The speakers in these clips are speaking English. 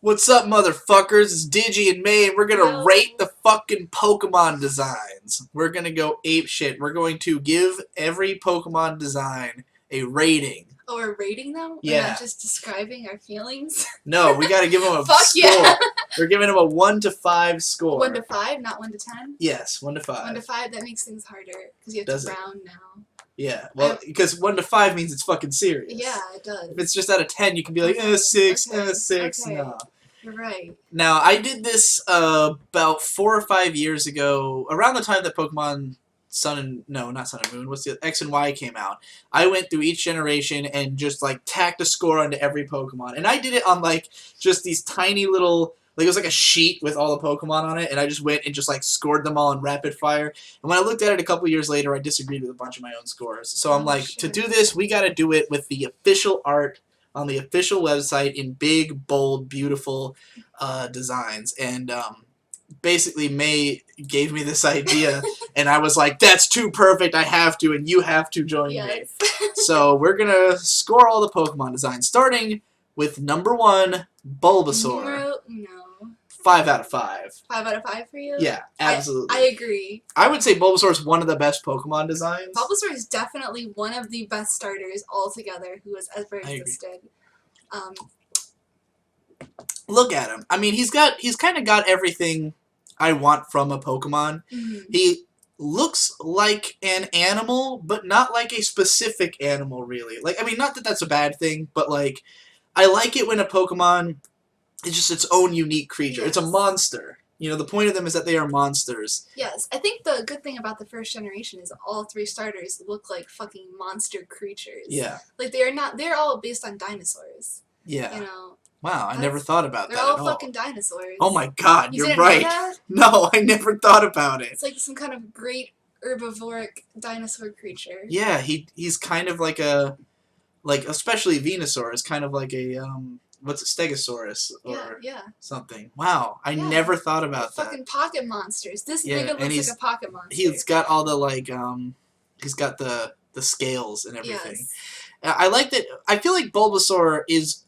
What's up, motherfuckers? It's Digi and May, and we're gonna rate the fucking Pokemon designs. We're gonna go ape shit. We're going to give every Pokemon design a rating. Oh, we're rating them? Yeah. We're not just describing our feelings? No, we gotta give them a Fuck score. Yeah. We're giving them a 1 to 5 score. 1 to 5, not 1 to 10? Yes, 1 to 5. 1 to 5, that makes things harder, because you have to round now. Yeah, well, because 1 to 5 means it's fucking serious. Yeah, it does. If it's just out of 10, you can be like, 6, 6, okay. no. You're right. Now, I did this about 4 or 5 years ago, around the time that Pokemon not Sun and Moon, what's the X and Y came out. I went through each generation and just, like, tacked a score onto every Pokemon. And I did it on, like, just these tiny little, like, it was like a sheet with all the Pokemon on it, and I just went and just, like, scored them all in rapid fire. And when I looked at it a couple years later, I disagreed with a bunch of my own scores. So I'm like, to do this, we gotta do it with the official art on the official website in big, bold, beautiful designs. And basically May gave me this idea, and I was like, that's too perfect, I have to, and you have to join me. So we're going to score all the Pokemon designs, starting with number 1, Bulbasaur. No. 5 out of 5. 5 out of 5 for you? Yeah, absolutely. I agree. I would say Bulbasaur is one of the best Pokemon designs. Bulbasaur is definitely one of the best starters altogether who has ever existed. Look at him. I mean, he's kind of got everything I want from a Pokemon. He looks like an animal, but not like a specific animal, really. Like, I mean, not that that's a bad thing, but, like, I like it when a Pokemon is just its own unique creature. Yes. It's a monster. You know, the point of them is that they are monsters. Yes, I think the good thing about the first generation is all 3 starters look like fucking monster creatures. Yeah. Like, they're all based on dinosaurs. Yeah. You know? Wow, I never thought about that at all. They're all fucking dinosaurs. Oh my god, you're right. Know that? No, I never thought about it. It's like some kind of great herbivoric dinosaur creature. Yeah, he's kind of like a, especially Venusaur is kind of like a, what's it, Stegosaurus or something. Wow, I never thought about that. Fucking pocket monsters. This nigga looks like a pocket monster. He's got all the, like, he's got the scales and everything. Yes. I like that. I feel like Bulbasaur is,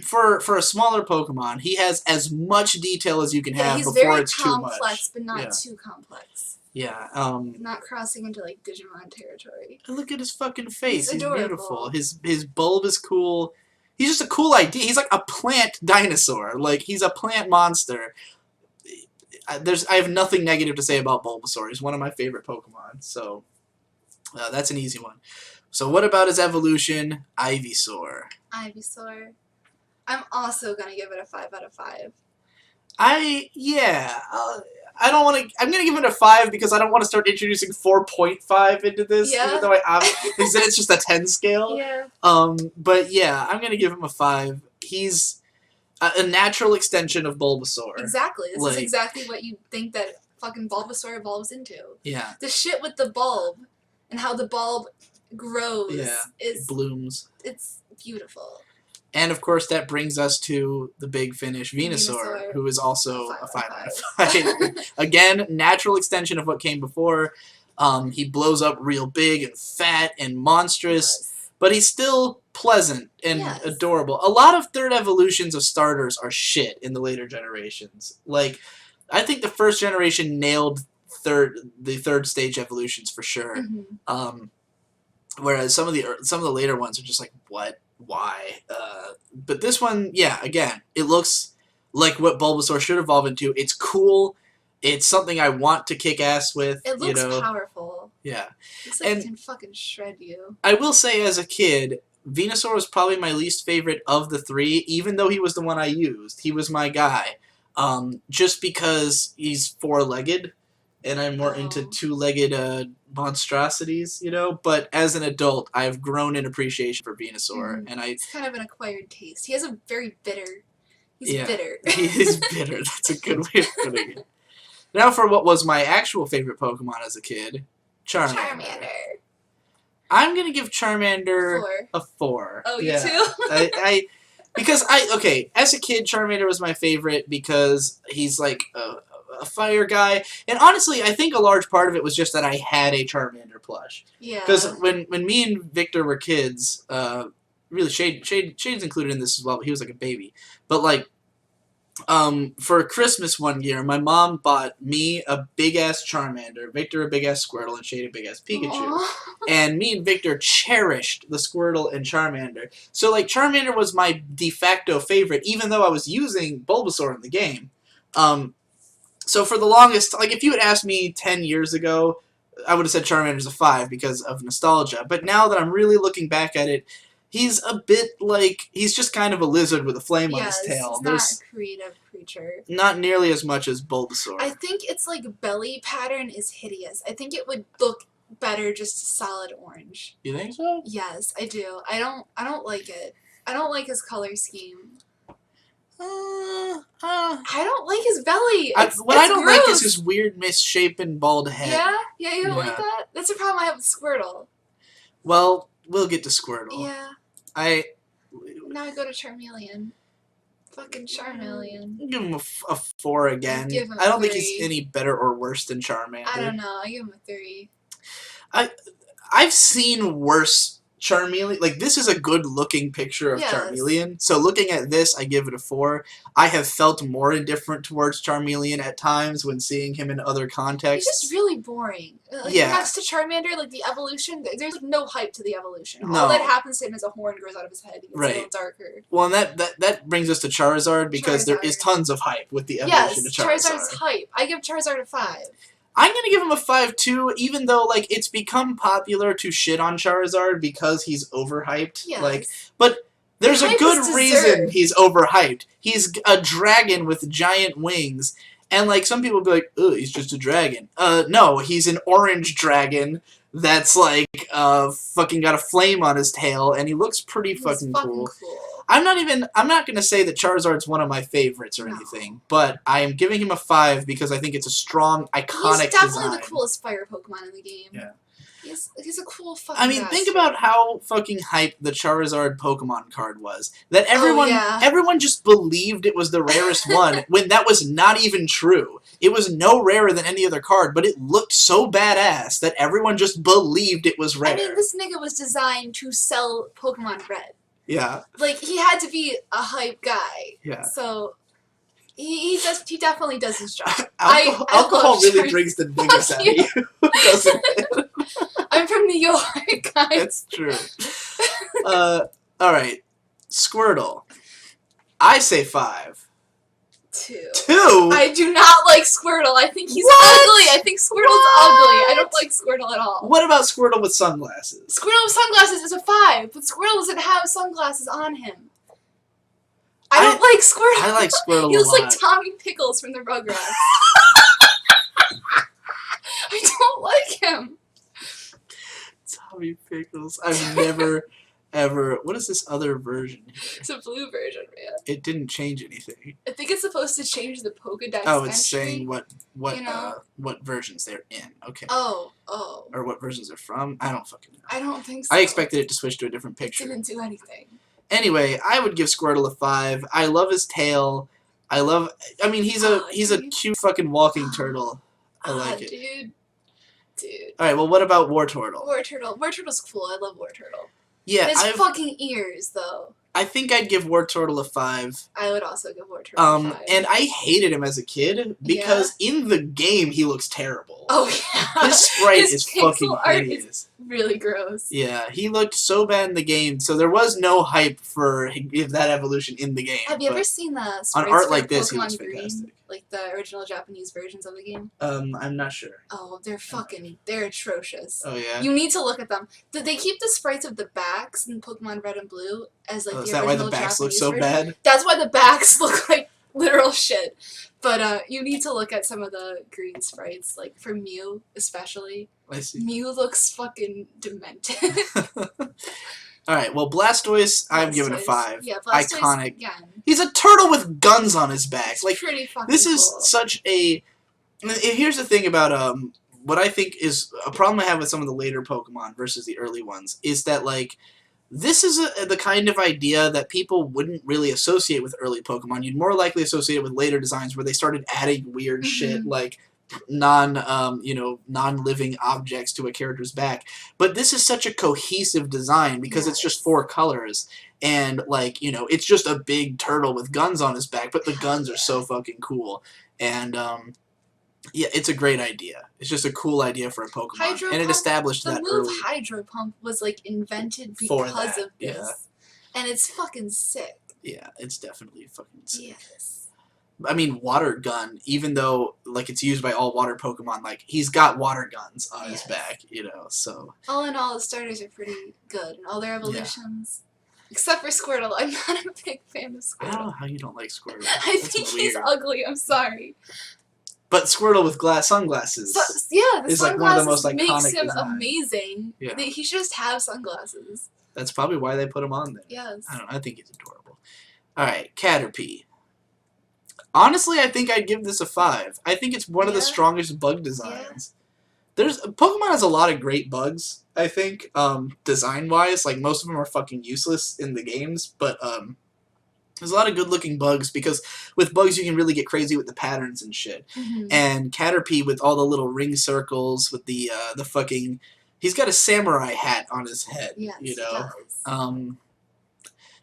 for a smaller Pokemon, he has as much detail as you can have before it's too much. He's very complex, but not too complex. Yeah. Not crossing into, like, Digimon territory. Look at his fucking face. He's adorable. Beautiful. His bulb is cool. He's just a cool idea. He's like a plant dinosaur. Like, he's a plant monster. I have nothing negative to say about Bulbasaur. He's one of my favorite Pokemon. So, that's an easy one. So what about his evolution, Ivysaur? Ivysaur. I'm also going to give it a 5 out of 5. I don't want to. I'm going to give it a 5 because I don't want to start introducing 4.5 into this. Yeah. Even though they said it's just a 10 scale. Yeah. But yeah, I'm going to give him a 5. He's a natural extension of Bulbasaur. Exactly. This is exactly what you think that fucking Bulbasaur evolves into. Yeah. The shit with the bulb and how the bulb grows blooms. It's beautiful. And, of course, that brings us to the big finish, Venusaur, who is also a 5 out of 5. Again, natural extension of what came before. He blows up real big and fat and monstrous, but he's still pleasant and adorable. A lot of third evolutions of starters are shit in the later generations. Like, I think the first generation nailed the third stage evolutions for sure. Whereas some of the later ones are just like, what? Why? But this one, again, it looks like what Bulbasaur should evolve into. It's cool. It's something I want to kick ass with. It looks powerful. Yeah. Looks like it can fucking shred you. I will say, as a kid, Venusaur was probably my least favorite of the 3, even though he was the one I used. He was my guy. Just because he's 4-legged, and I'm more into 2-legged monstrosities, you know? But as an adult, I've grown in appreciation for Venusaur. And it's kind of an acquired taste. He has a very bitter... He's bitter. He is bitter. That's a good way of putting it. Now for what was my actual favorite Pokemon as a kid, Charmander. I'm going to give Charmander a 4. Oh, you too? Because as a kid, Charmander was my favorite because he's like a fire guy. And honestly, I think a large part of it was just that I had a Charmander plush. Yeah. Because when me and Victor were kids, really Shade's included in this as well, but he was like a baby. But like, For Christmas one year, my mom bought me a big-ass Charmander, Victor a big-ass Squirtle, and Shade a big-ass Pikachu. Aww. And me and Victor cherished the Squirtle and Charmander. So, like, Charmander was my de facto favorite, even though I was using Bulbasaur in the game. So for the longest, like, if you had asked me 10 years ago, I would have said Charmander's a 5 because of nostalgia. But now that I'm really looking back at it, he's a bit like, he's just kind of a lizard with a flame on his tail. He's not a creative creature. Not nearly as much as Bulbasaur. I think its like belly pattern is hideous. I think it would look better just solid orange. You think so? Yes, I do. I don't like it. I don't like his color scheme. I don't like his belly. What I don't like is his weird misshapen bald head. Yeah, you don't like that? That's the problem I have with Squirtle. Well, we'll get to Squirtle. Yeah. Now I go to Charmeleon. Fucking Charmeleon. Give him a 4 again. Give him I don't a think he's any better or worse than Charmander. I don't know. I give him a 3. I've seen worse Charmeleon. Like, this is a good-looking picture of Charmeleon. So looking at this, I give it a 4. I have felt more indifferent towards Charmeleon at times when seeing him in other contexts. He's just really boring. Like, next to Charmander, like, the evolution, there's like, no hype to the evolution. No. All that happens to him is a horn grows out of his head. He gets a little darker. Well, and that brings us to Charizard, because there is tons of hype with the evolution of Charizard. Charizard's hype. I give Charizard a 5. I'm going to give him a 5 too, even though, like, it's become popular to shit on Charizard because he's overhyped. Yes. Like, but there's a good reason he's overhyped. He's a dragon with giant wings, and, like, some people be like, "Oh, he's just a dragon." No, he's an orange dragon that's, like, fucking got a flame on his tail, and he looks pretty fucking cool. I'm not gonna say that Charizard's one of my favorites or anything, but I am giving him a 5 because I think it's a strong, iconic design. He's definitely the coolest fire Pokemon in the game. Yeah. He's a cool fucking bastard. Think about how fucking hyped the Charizard Pokemon card was. That everyone just believed it was the rarest one, when that was not even true. It was no rarer than any other card, but it looked so badass that everyone just believed it was rare. I mean, this nigga was designed to sell Pokemon Red. Yeah. Like, he had to be a hype guy. Yeah. So, he definitely does his job. Alcohol really brings the biggest out of you, doesn't it? I'm from New York, guys. That's true. Alright. Squirtle. I say 5. 2. 2? I do not like Squirtle. I think he's ugly. I think Squirtle's ugly. I don't like Squirtle at all. What about Squirtle with sunglasses? Squirtle with sunglasses is a 5, but Squirtle doesn't have sunglasses on him. I don't like Squirtle. I like Squirtle He looks a lot. like Tommy Pickles from the Rugrats. I don't like him. Tommy Pickles. I've never, ever... What is this other version here? It's a blue version, man. It didn't change anything. I think it's supposed to change the Pokedex Oh, it's entry. saying what versions they're in. Okay. Oh. Or what versions they're from. I don't fucking know. I don't think so. I expected it to switch to a different picture. It didn't do anything. Anyway, I would give Squirtle a 5. I love his tail. He's a cute fucking walking turtle. I like it. Dude. Alright, well, what about Wartortle? Wartortle's cool. I love Wartortle. Yeah, his fucking ears, though. I think I'd give Wartortle a 5. I would also give Wartortle a 5. And I hated him as a kid because in the game he looks terrible. Oh yeah. His sprite is fucking hideous. Really gross. Yeah, he looked so bad in the game, so there was no hype for that evolution in the game. Have you ever seen the sprites on art for like this? Pokemon He looks Green? fantastic. Like the original Japanese versions of the game? I'm not sure. Oh, they're atrocious. Oh yeah. You need to look at them. They keep the sprites of the backs in Pokemon Red and Blue as like the original Japanese version. Is that why the backs look so bad? That's why the backs look like literal shit. But you need to look at some of the green sprites, like for Mew especially. I see. Mew looks fucking demented. Alright, well, Blastoise, I'm giving a 5. Yeah, Blastoise, iconic. Again. He's a turtle with guns on his back. It's like, pretty fucking this is cool. such a... Here's the thing about what I think is a problem I have with some of the later Pokemon versus the early ones, is that, like, this is the kind of idea that people wouldn't really associate with early Pokemon. You'd more likely associate it with later designs where they started adding weird shit, like non-living objects to a character's back. But this is such a cohesive design because it's just 4 colors. And, like, it's just a big turtle with guns on his back, but the guns are so fucking cool. And, yeah, it's a great idea. It's just a cool idea for a Pokemon. Hydro and it Pump, established that early. The move Hydro Pump was, like, invented because of this. Yeah. And it's fucking sick. Yeah, it's definitely fucking sick. Yes. I mean, Water Gun, even though, like, it's used by all water Pokemon, like, he's got water guns on his back, so... All in all, the starters are pretty good, and all their evolutions... Except for Squirtle. I'm not a big fan of Squirtle. I don't know how you don't like Squirtle. I think he's ugly, I'm sorry. But Squirtle with sunglasses the is, sunglasses like, one of the most iconic makes him designs. amazing. Yeah. He should just have sunglasses. That's probably why they put him on there. Yes. I don't know, I think he's adorable. Alright, Caterpie. Honestly, I think I'd give this a 5. I think it's one of the strongest bug designs. Pokemon has a lot of great bugs, I think, design-wise. Like, most of them are fucking useless in the games, but there's a lot of good-looking bugs, because with bugs you can really get crazy with the patterns and shit. And Caterpie, with all the little ring circles, with the fucking... He's got a samurai hat on his head, He does.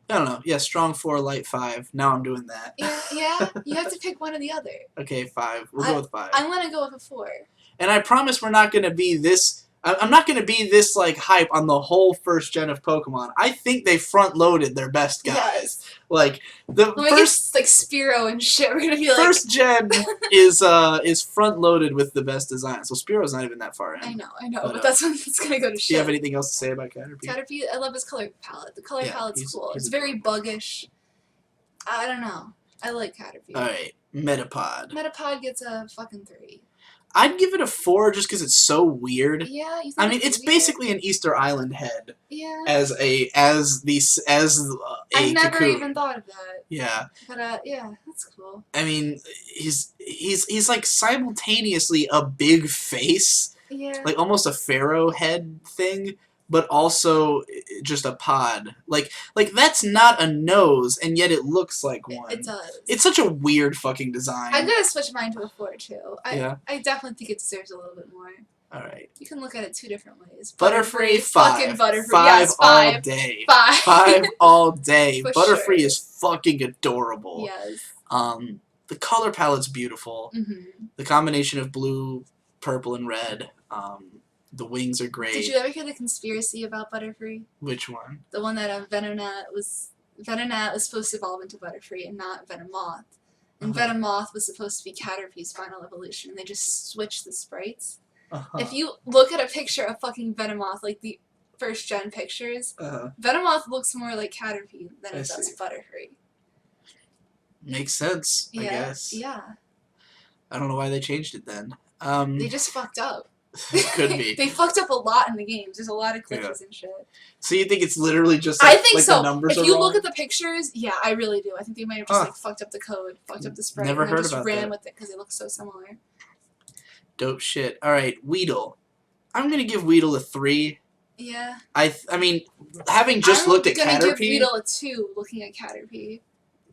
I don't know. Yeah, strong 4, light 5. Now I'm doing that. Yeah. You have to pick one or the other. Okay, 5. We'll go with 5. I'm gonna go with a 4. And I promise we're not gonna be this... I'm not gonna be this, like, hype on the whole first gen of Pokemon. I think they front-loaded their best guys. Yes. Like, the first... like, Spearow and shit. We're gonna be like... First gen is front-loaded with the best designs. So Spearow's not even that far in. I know, but that's when it's gonna go to shit. Do you have anything else to say about Caterpie? Caterpie, I love his color palette. The color palette's cool. It's very buggish. I don't know. I like Caterpie. Alright, Metapod. Metapod gets a fucking 3. I'd give it a 4 just because it's so weird. Yeah, you think I mean, it's basically an Easter Island head. Yeah. As a I never cocoon. even thought of that. Yeah. But yeah, that's cool. I mean, he's like simultaneously a big face, like almost a pharaoh head thing, but also just a pod. Like that's not a nose, and yet it looks like one. It does. It's such a weird fucking design. I'm gonna switch mine to a 4 too. Yeah. I definitely think it deserves a little bit more. Alright. You can look at it 2 different ways. Butterfree, 5. Fucking Butterfree. 5 Yes, all day. 5. 5 all day. For Butterfree sure. is fucking adorable. Yes. The color palette's beautiful. The combination of blue, purple, and red. The wings are great. Did you ever hear the conspiracy about Butterfree? Which one? The one that Venonat was supposed to evolve into Butterfree and not Venomoth. And Venomoth was supposed to be Caterpie's final evolution, and they just switched the sprites. If you look at a picture of fucking Venomoth, like the first gen pictures, Venomoth looks more like Caterpie than it does Butterfree. Makes sense, I guess. Yeah. I don't know why they changed it then. They just fucked up. Could be. They fucked up a lot in the games. There's a lot of glitches and shit. So you think it's literally just like, I think like so. The numbers if are you wrong? look at the pictures, yeah, I really do. I think they might have just like fucked up the code, fucked up the sprite, Never and heard just about ran that. with it because they look so similar. Dope shit. Alright, Weedle. I'm gonna give Weedle a 3. Yeah. I mean, having just looked at Caterpie... I'm gonna give Weedle a 2 looking at Caterpie.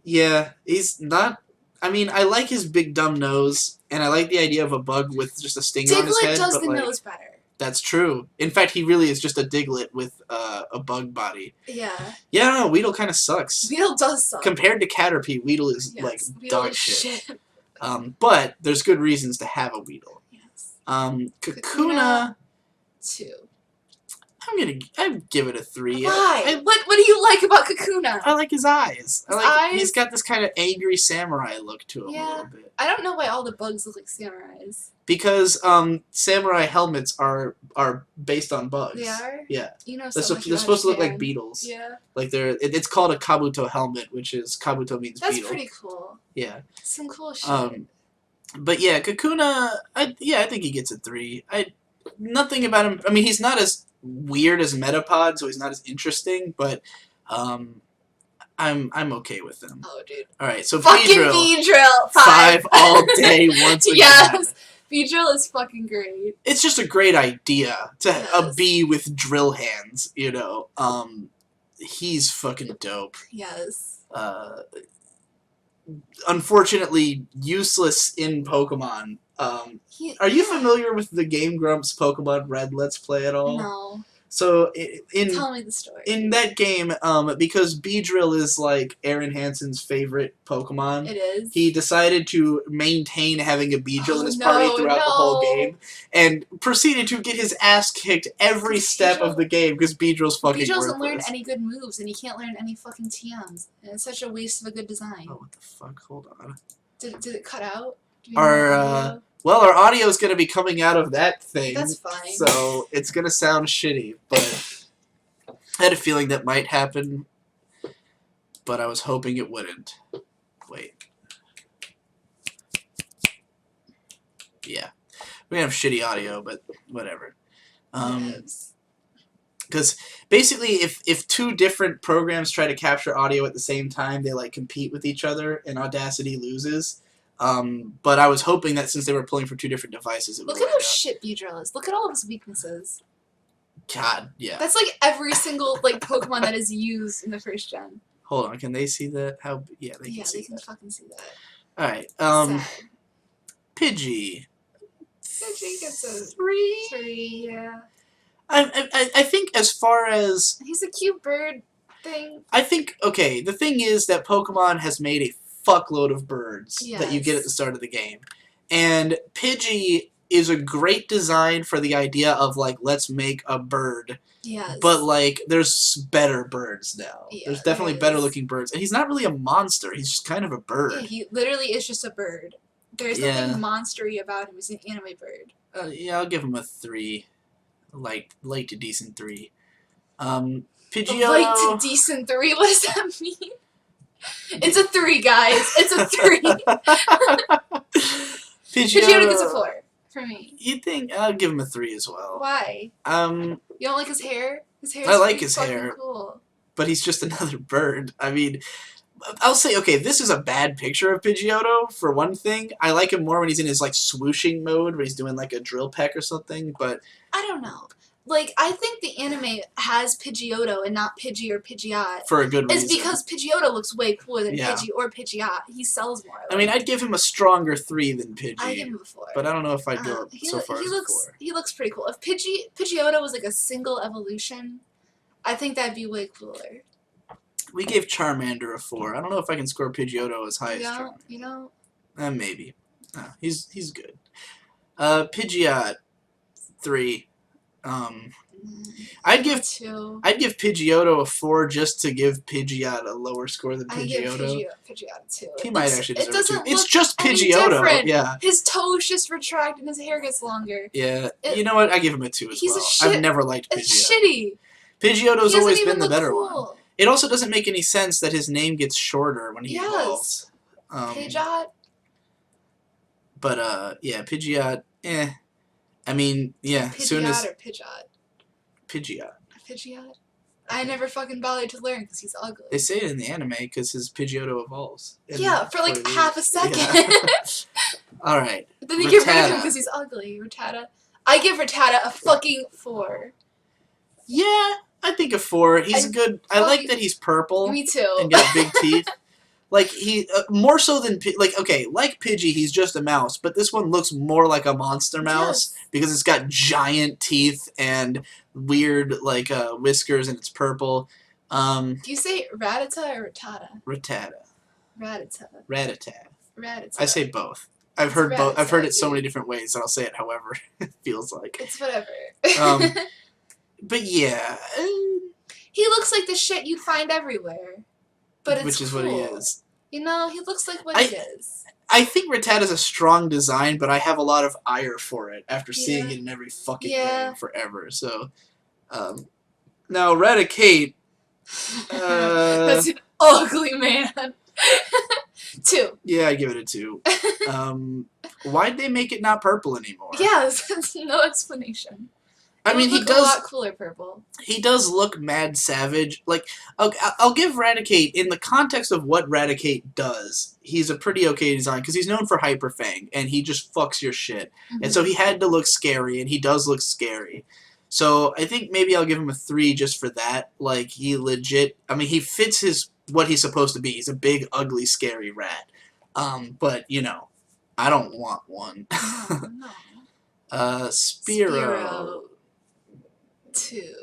Yeah, he's not... I mean, I like his big dumb nose, and I like the idea of a bug with just a stinger on his head. Diglett does but the like, nose better. That's true. In fact, he really is just a Diglett with a bug body. Yeah. Yeah, I don't know, Weedle kind of sucks. Weedle does suck. Compared to Caterpie, Weedle is like Weedle dog is shit. But there's good reasons to have a Weedle. Yes. Kakuna... 2. I'd give it a 3. Why? What do you like about Kakuna? I like his eyes. He's got this kind of angry samurai look to him a little bit. I don't know why all the bugs look like samurais. Because samurai helmets are based on bugs. They are? Yeah. You know, they're supposed to look like beetles. Yeah. Like it's called a kabuto helmet, which is kabuto means That's beetle. pretty cool. Yeah. Some cool shit. But yeah, Kakuna, I think he gets a 3. Nothing about him. I mean, he's not as weird as Metapod, so he's not as interesting, but I'm okay with him. Oh, dude. Alright, so fucking Beedrill. 5. 5 all day once again. Yes! Beedrill is fucking great. It's just a great idea to a bee with drill hands, you know. He's fucking dope. Yes. Unfortunately useless in Pokemon. Are you familiar with the Game Grumps Pokemon Red Let's Play at all? No. So tell me the story. In that game, because Beedrill is like Aaron Hansen's favorite Pokemon, it is. He decided to maintain having a Beedrill in his party throughout the whole game, and proceeded to get his ass kicked every step of the game because Beedrill's fucking Beedrill doesn't worthless. learn any good moves, and he can't learn any fucking TMs. And it's such a waste of a good design. Oh, what the fuck? Hold on. Did it cut out? Well, our audio is going to be coming out of that thing. That's fine. So it's going to sound shitty, but I had a feeling that might happen, but I was hoping it wouldn't. Wait. Yeah. We have shitty audio, but whatever. Because basically, if two different programs try to capture audio at the same time, they like compete with each other, and Audacity loses. But I was hoping that since they were pulling from two different devices, it would Look at how shit Beedrill is. Look at all of his weaknesses. God, yeah. That's like every single like Pokemon that is used in the first gen. Hold on, can they see that? How? Yeah, they can see they can that. fucking see that. All right. Pidgey. Pidgey gets a 3. 3, yeah. I think as far as he's a cute bird thing. I think the thing is that Pokemon has made a fuckload of birds that you get at the start of the game. And Pidgey is a great design for the idea of, like, let's make a bird. Yes. But, like, there's better birds now. Yeah, there's definitely better looking birds. And he's not really a monster. He's just kind of a bird. Yeah, he literally is just a bird. There's nothing monstery about him. He's an anime bird. Yeah, I'll give him a 3. Light to decent 3. Pidgeotto... Light to decent 3? What does that mean? It's a 3, guys. It's a 3. Pidgeotto gets a 4 for me. You think I'll give him a 3 as well? Why? You don't like his hair? His hair. I like his hair. Cool. But he's just another bird. I mean, I'll say this is a bad picture of Pidgeotto for one thing. I like him more when he's in his like swooshing mode, where he's doing like a drill peck or something. But I don't know. Like, I think the anime has Pidgeotto and not Pidgey or Pidgeot. For a good reason. It's because Pidgeotto looks way cooler than Pidgey or Pidgeot. He sells more. I mean, I'd give him a stronger 3 than Pidgey. I'd give him a 4. But I don't know if I'd go so far as a 4. He looks pretty cool. If Pidgeotto was like a single evolution, I think that'd be way cooler. We gave Charmander a 4. I don't know if I can score Pidgeotto as high as Charmander. You know? Maybe. He's good. Pidgeot 3. I'd give 2. I'd give Pidgeotto a 4 just to give Pidgeot a lower score than Pidgeotto. I give Pidgeotto 2. He might actually deserve it. It it's just Pidgeotto. Yeah. His toes just retract and his hair gets longer. Yeah. You know what? I give him a 2 as well. I've never liked Pidgeotto. It's shitty. Pidgeotto's always been the better cool. one. It also doesn't make any sense that his name gets shorter when he evolves. Pidgeot. But yeah, Pidgeot. I mean, yeah. Pidgeot or Pidgeot? Pidgeot. Pidgeot? I never fucking bothered to learn because he's ugly. They say it in the anime because his Pidgeotto evolves. Yeah, for like half a second. Yeah. All right. But then they get rid of him because he's ugly. Rattata. I give Rattata a fucking 4. Yeah, I think a 4. He's good. I like that he's purple. Me too. And got big teeth. Like, he, more so than, like Pidgey, he's just a mouse, but this one looks more like a monster mouse because it's got giant teeth and weird, like, whiskers, and it's purple. Do you say Rattata or Rattata? Rattata. Ratata. Ratata. Ratata. I say both. I've heard both. I've heard it so many different ways that I'll say it however it feels like. It's whatever. But yeah. He looks like the shit you'd find everywhere. But it's Which is cool. what he is. You know, he looks like what he is. I think Rattata's a strong design, but I have a lot of ire for it after seeing it in every fucking game forever. So, now Raticate. That's an ugly man. 2. Yeah, I give it a 2. Why'd they make it not purple anymore? Yes, no explanation. I mean, he does a lot cooler purple. He does look mad savage. Like, I'll give Raticate, in the context of what Raticate does, he's a pretty okay design, because he's known for Hyper Fang, and he just fucks your shit. Mm-hmm. And so he had to look scary, and he does look scary. So I think maybe I'll give him a 3 just for that. Like, he legit, I mean, he fits what he's supposed to be. He's a big, ugly, scary rat. But, you know, I don't want one. No. Spearow. 2.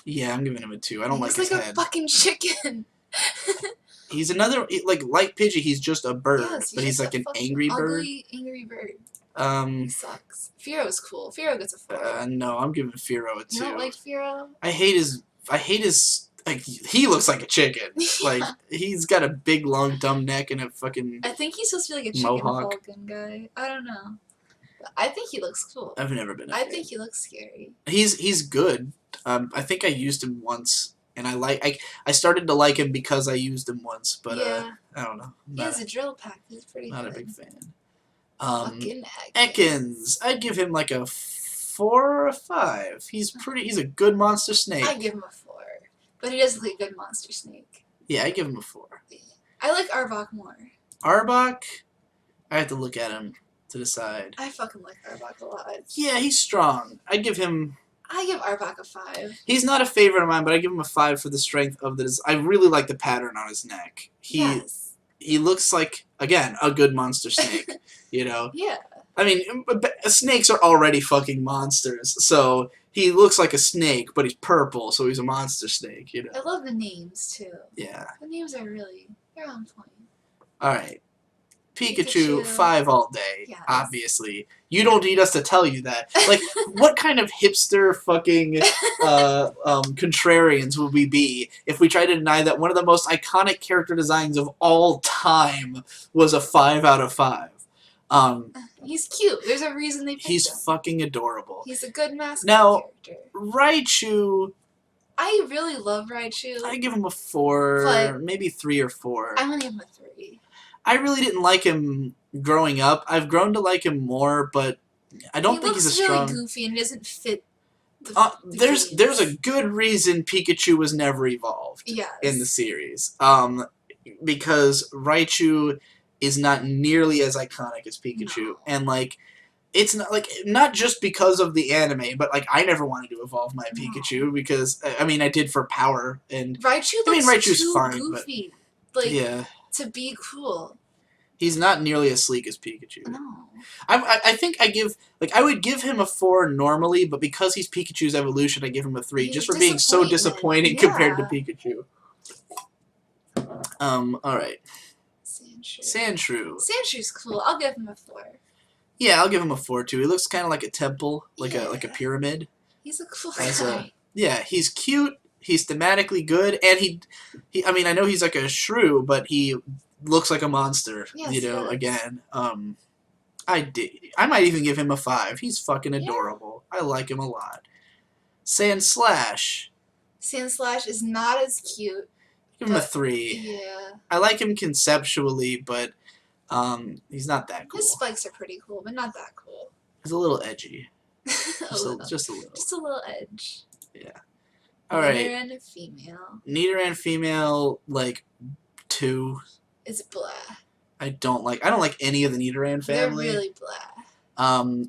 Yeah, I'm giving him a 2. I don't like his head. He's like a fucking chicken. He's another, like Pidgey, he's just a bird, but he's like an angry bird. Angry bird. He sucks. Fearo's cool. Fearow gets a 4. No, I'm giving Fearow a 2. You don't like Fearow? I hate his, like, he looks like a chicken. Like, he's got a big, long, dumb neck and a fucking I think he's supposed to be like a chicken falcon guy. I don't know. But I think he looks cool. I've never been a I fan. think he looks scary. He's good. I think I used him once, and I started to like him because I used him once, but yeah. I don't know. He has a drill pack. He's pretty Not good. a big fan. Fucking Ekans. I'd give him like a 4 or a 5. He's a good monster snake. I give him a 4, but he does look like a good monster snake. Yeah, I give him a 4. I like Arbok more. Arbok, I have to look at him to decide. I fucking like Arbok a lot. Yeah, he's strong. I give Arbok a 5. He's not a favorite of mine, but I give him a 5 for the strength of this. I really like the pattern on his neck. He looks like, again, a good monster snake. You know? Yeah. I mean, snakes are already fucking monsters, so he looks like a snake, but he's purple, so he's a monster snake, you know? I love the names, too. Yeah. The names are really, they're on point. Alright. Pikachu, 5 all day, yes. Obviously. You don't need us to tell you that. Like, what kind of hipster fucking contrarians would we be if we tried to deny that one of the most iconic character designs of all time was a 5 out of 5? He's cute. There's a reason they picked him. He's fucking adorable. He's a good mascot character. Raichu... I really love Raichu. I give him a 4, maybe 3 or 4. I'm gonna give him a 3. I really didn't like him growing up. I've grown to like him more, but I don't think he's a strong... He looks really goofy and he doesn't fit the there's a good reason Pikachu was never evolved in the series. Because Raichu is not nearly as iconic as Pikachu. No. And, like, it's not just because of the anime, but, like, I never wanted to evolve my Pikachu because, I mean, I did for power. And Raichu's too fine, goofy. But, yeah. To be cool. He's not nearly as sleek as Pikachu. No. I think I would give him a 4 normally, but because he's Pikachu's evolution, I give him a 3 just for being so disappointing compared to Pikachu. Alright. Sandshrew. Sandshrew's cool. I'll give him a 4. Yeah, I'll give him a 4 too. He looks kind of like a temple, like a pyramid. He's a cool guy. Yeah, he's cute. He's thematically good, and he I mean, I know he's like a shrew, but he looks like a monster. Yes, you know, again. I might even give him a 5. He's fucking adorable. I like him a lot. Sandslash. Sandslash is not as cute. Give him a 3. Yeah. I like him conceptually, but he's not that cool. His spikes are pretty cool, but not that cool. He's a little edgy. Just a little. Just a little edge. Yeah. Alright. Nidoran female. Nidoran female, like, 2. It's blah. I don't like any of the Nidoran family. They're really blah.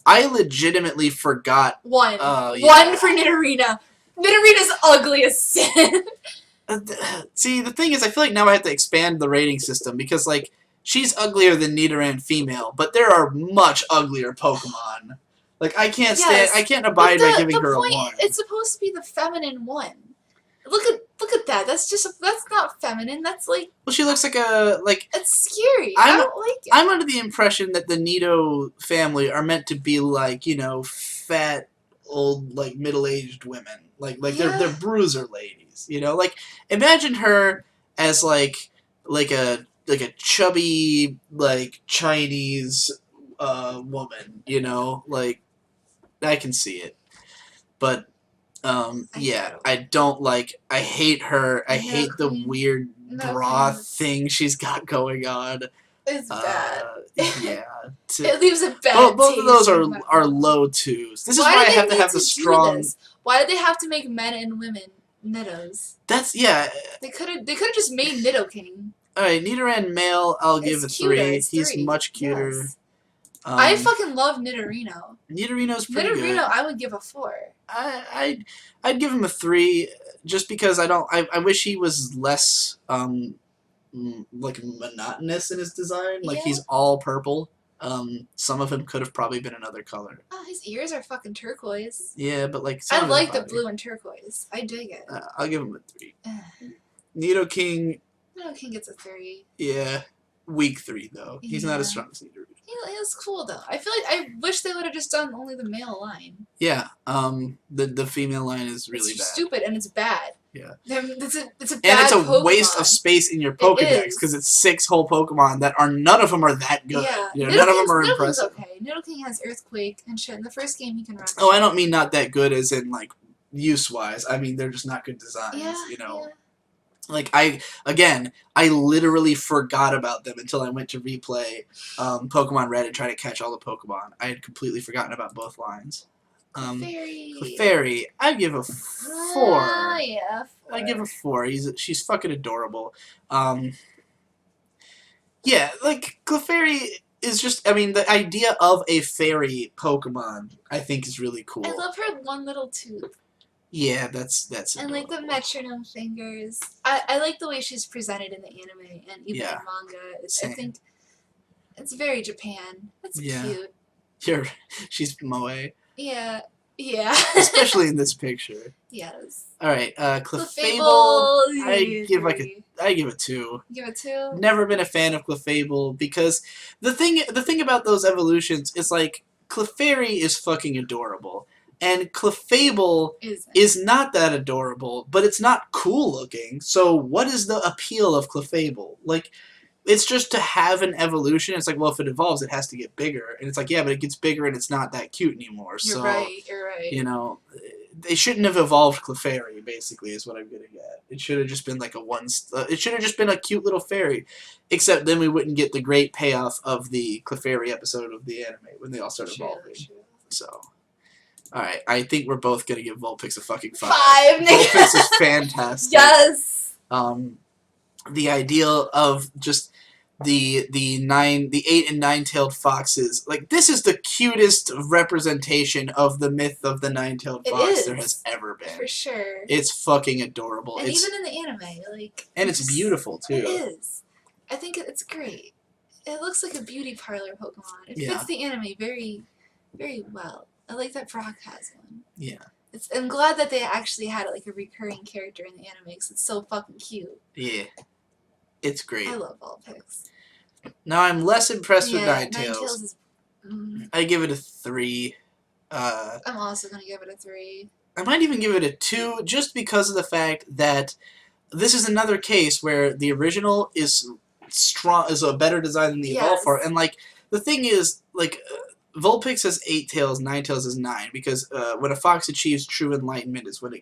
I legitimately forgot 1. 1 for Nidorina. Nidorina's ugly as sin. See, the thing is, I feel like now I have to expand the rating system because, like, she's uglier than Nidoran female, but there are much uglier Pokemon. Like, I can't abide by giving her a 1. It's supposed to be the feminine one. Look at that. That's not feminine. That's like... Well, she looks like It's scary. I don't like it. I'm under the impression that the Nido family are meant to be, like, you know, fat, old, like, middle-aged women. Like they're bruiser ladies, you know? Like, imagine her as, like a chubby, like, Chinese woman, you know? Like, I can see it. But... I don't like... I hate her. I hate the weird bra thing she's got going on. It's bad. Yeah. It leaves a bad both of those are low 2s. This is why I have to have the strong... Why did they have to make men and women Nidos? That's... Yeah. They could have just made Nidoking. Alright, Nidoran male, I'll give a 3. He's much cuter. Yes. I fucking love Nidorino. Nidorino's pretty good. Nidorino, I would give a 4. I'd give him a 3 just because I wish he was less like monotonous in his design. Like he's all purple. Some of him could have probably been another color. Oh, his ears are fucking turquoise. Yeah, but like I like the blue and turquoise. I dig it. I'll give him a 3. Nidoking gets a 3. Yeah, weak 3 though. He's not as strong as Nidoking. He was cool though. I feel like I wish they would have just done only the male line. Yeah. The female line is really bad. Stupid and it's bad. Yeah. It's a bad and it's a Pokemon. waste of space in your Pokedex because it's 6 whole Pokemon that are none of them are that good. Yeah. You know, none of them are impressive. Okay. Nidoking has Earthquake and shit. In the first game, he can run. Oh, I don't mean not that good as in like use wise. I mean they're just not good designs. Yeah, you know. Yeah. Like I literally forgot about them until I went to replay Pokemon Red and try to catch all the Pokemon. I had completely forgotten about both lines. Clefairy, I give a 4. Yeah, 4. I give a 4. She's fucking adorable. Yeah, like Clefairy is just. I mean, the idea of a fairy Pokemon, I think, is really cool. I love her one little tooth. Yeah, that's. And like the metronome fingers. I like the way she's presented in the anime and even in manga. Same. I think it's very Japan. It's cute. She's moe. Yeah. Yeah. Especially in this picture. Yes. All right, Clefable. I give a 2. Give a 2. Never been a fan of Clefable because the thing about those evolutions is like Clefairy is fucking adorable. And Clefable is not that adorable, but it's not cool looking. So what is the appeal of Clefable? Like, it's just to have an evolution. It's like, well, if it evolves, it has to get bigger. And it's like, yeah, but it gets bigger and it's not that cute anymore. You're right. You know, they shouldn't have evolved Clefairy, basically, is what I'm getting at. It should have just been like it should have just been a cute little fairy. Except then we wouldn't get the great payoff of the Clefairy episode of the anime when they all start evolving. So... Alright, I think we're both gonna give Vulpix a fucking 5. 5! Vulpix is fantastic. Yes! The ideal of just the 8 and 9-tailed foxes. Like, this is the cutest representation of the myth of the 9-tailed fox there has ever been. For sure. It's fucking adorable. And even in the anime, like... And it's beautiful, too. It is. I think it's great. It looks like a beauty parlor Pokemon. It fits the anime very, very well. I like that Brock has one. Yeah. I'm glad that they actually had like a recurring character in the anime because it's so fucking cute. Yeah. It's great. I love Vulpix. Now I'm less impressed with Ninetales. Ninetales is... I give it a 3. I'm also going to give it a 3. I might even give it a 2 just because of the fact that this is another case where the original is a better design than the evolved for. And like the thing is, like... Vulpix has 8 tails, Ninetales has 9, because when a fox achieves true enlightenment is when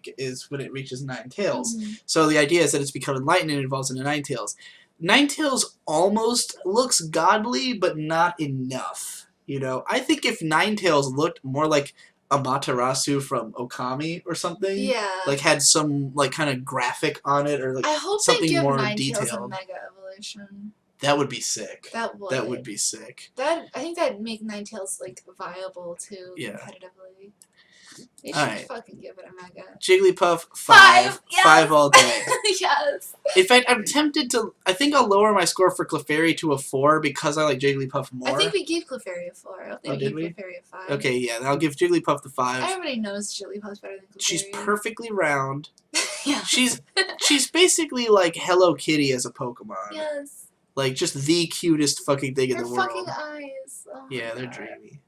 it reaches 9 tails. So the idea is that it's become enlightened and it evolves into 9 tails. Ninetales almost looks godly, but not enough. You know, I think if Ninetales looked more like Amaterasu from Okami or something, like had some like kind of graphic on it or like I hope something they give more Ninetales detailed. A mega evolution. That would be sick. That would be sick. I think that'd make Ninetales like viable too competitively. They should fucking give it a mega. Jigglypuff 5. Yes! 5 all day. Yes. In fact, I'm tempted to. I think I'll lower my score for Clefairy to a 4 because I like Jigglypuff more. I think we gave Clefairy a 4. I don't think we gave Clefairy a 5. Okay, yeah, then I'll give Jigglypuff the 5. Everybody knows Jigglypuff's better than Clefairy. She's perfectly round. Yeah. She's basically like Hello Kitty as a Pokemon. Yes. Like just the cutest fucking thing in the world. Her fucking eyes. Oh yeah, they're dreamy.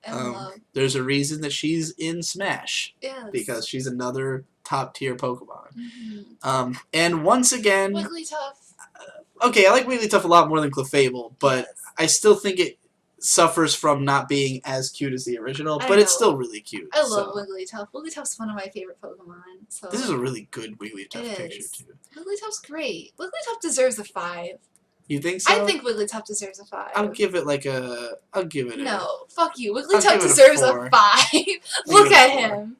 Love. There's a reason that she's in Smash. Yes. Because she's another top tier Pokemon. And once again, Wigglytuff. Okay, I like Wigglytuff a lot more than Clefable, but I still think it suffers from not being as cute as the original, but it's still really cute. I love Wigglytuff. Wigglytuff's one of my favorite Pokemon. So this is a really good Wigglytuff picture too. Wigglytuff's great. Wigglytuff deserves a 5. You think so? I think Wigglytuff deserves a 5. I'll give it like a... No, fuck you. Wigglytuff deserves a 5. Look at him.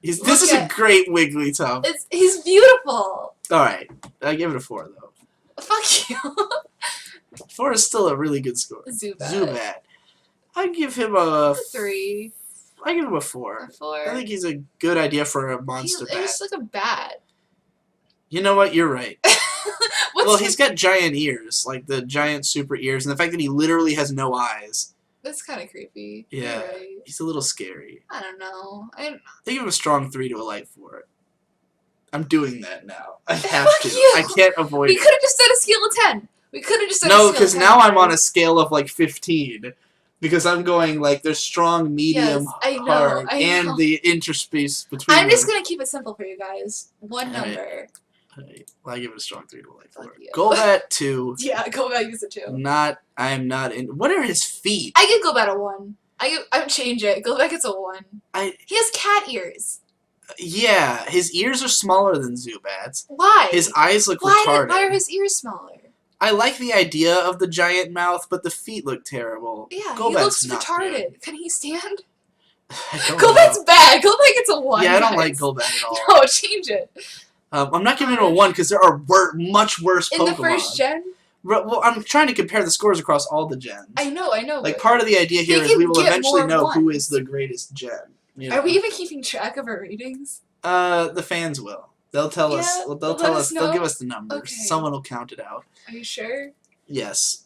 This is a great Wigglytuff. He's beautiful. Alright. I give it a 4, though. Fuck you. 4 is still a really good score. Zubat. I give him a 3. I give him a 4. A 4. I think he's a good idea for a monster bat. He's like a bat. You know what? You're right. What Well, he's got giant ears, like the giant super ears, and the fact that he literally has no eyes. That's kind of creepy. Yeah, right. He's a little scary. I don't know. They give him a strong 3 to a light 4. I'm doing that now. I have to. You. I can't avoid it. We could have just said a scale of 10. We could have just said No, because now I'm on a scale of like 15. Because I'm going like there's strong, medium, hard, and the interspace between I'm just them. going to keep it simple for you guys. One number. Right. Well, I give it a strong 3 to a light 4. You. Golbat 2. Yeah, Golbat gives a 2. I am not in. What are his feet? I give Golbat a 1. I would change it. Golbat gets a 1. He has cat ears. Yeah, his ears are smaller than Zubat's. Why? His eyes look retarded. Why are his ears smaller? I like the idea of the giant mouth, but the feet look terrible. Yeah, Golbat's he looks retarded. Good. Can he stand? Golbat's bad. Golbat gets a 1. Yeah, I don't like Golbat at all. No, change it. I'm not giving it a 1 because there are much worse Pokemon. In the first gen? Well, I'm trying to compare the scores across all the gens. I know. Like, part of the idea here is we will eventually know who is the greatest gen. You know? Are we even keeping track of our ratings? The fans will. They'll tell us. They'll tell us. They'll give us the numbers. Okay. Someone will count it out. Are you sure? Yes.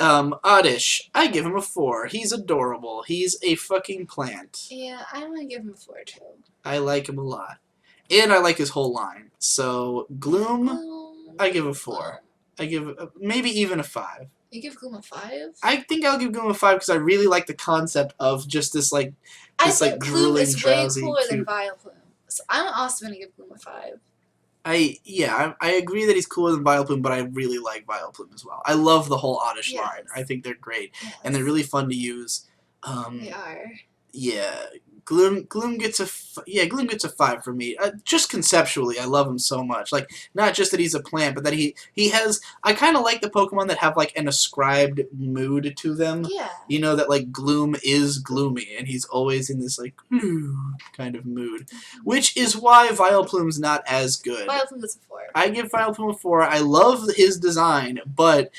Oddish. I give him a 4. He's adorable. He's a fucking plant. Yeah, I'm gonna give him a 4 too. I like him a lot. And I like his whole line. So, Gloom, I give a 4. I give maybe even a 5. You give Gloom a 5? I think I'll give Gloom a 5 because I really like the concept of just this like I think Gloom drooling, is way drowsy, cooler than cute. Vileplume. So I'm also gonna give Gloom a 5. I agree that he's cooler than Vileplume, but I really like Vileplume as well. I love the whole Oddish line. I think they're great. Yes. And they're really fun to use. They are. Yeah. Gloom gets a Gloom gets a 5 for me. Just conceptually, I love him so much. Like, not just that he's a plant, but that he has. I kind of like the Pokemon that have like an ascribed mood to them. Yeah. You know that like Gloom is gloomy, and he's always in this like kind of mood, which is why Vileplume's not as good. Vileplume gets a 4. I give Vileplume a 4. I love his design, but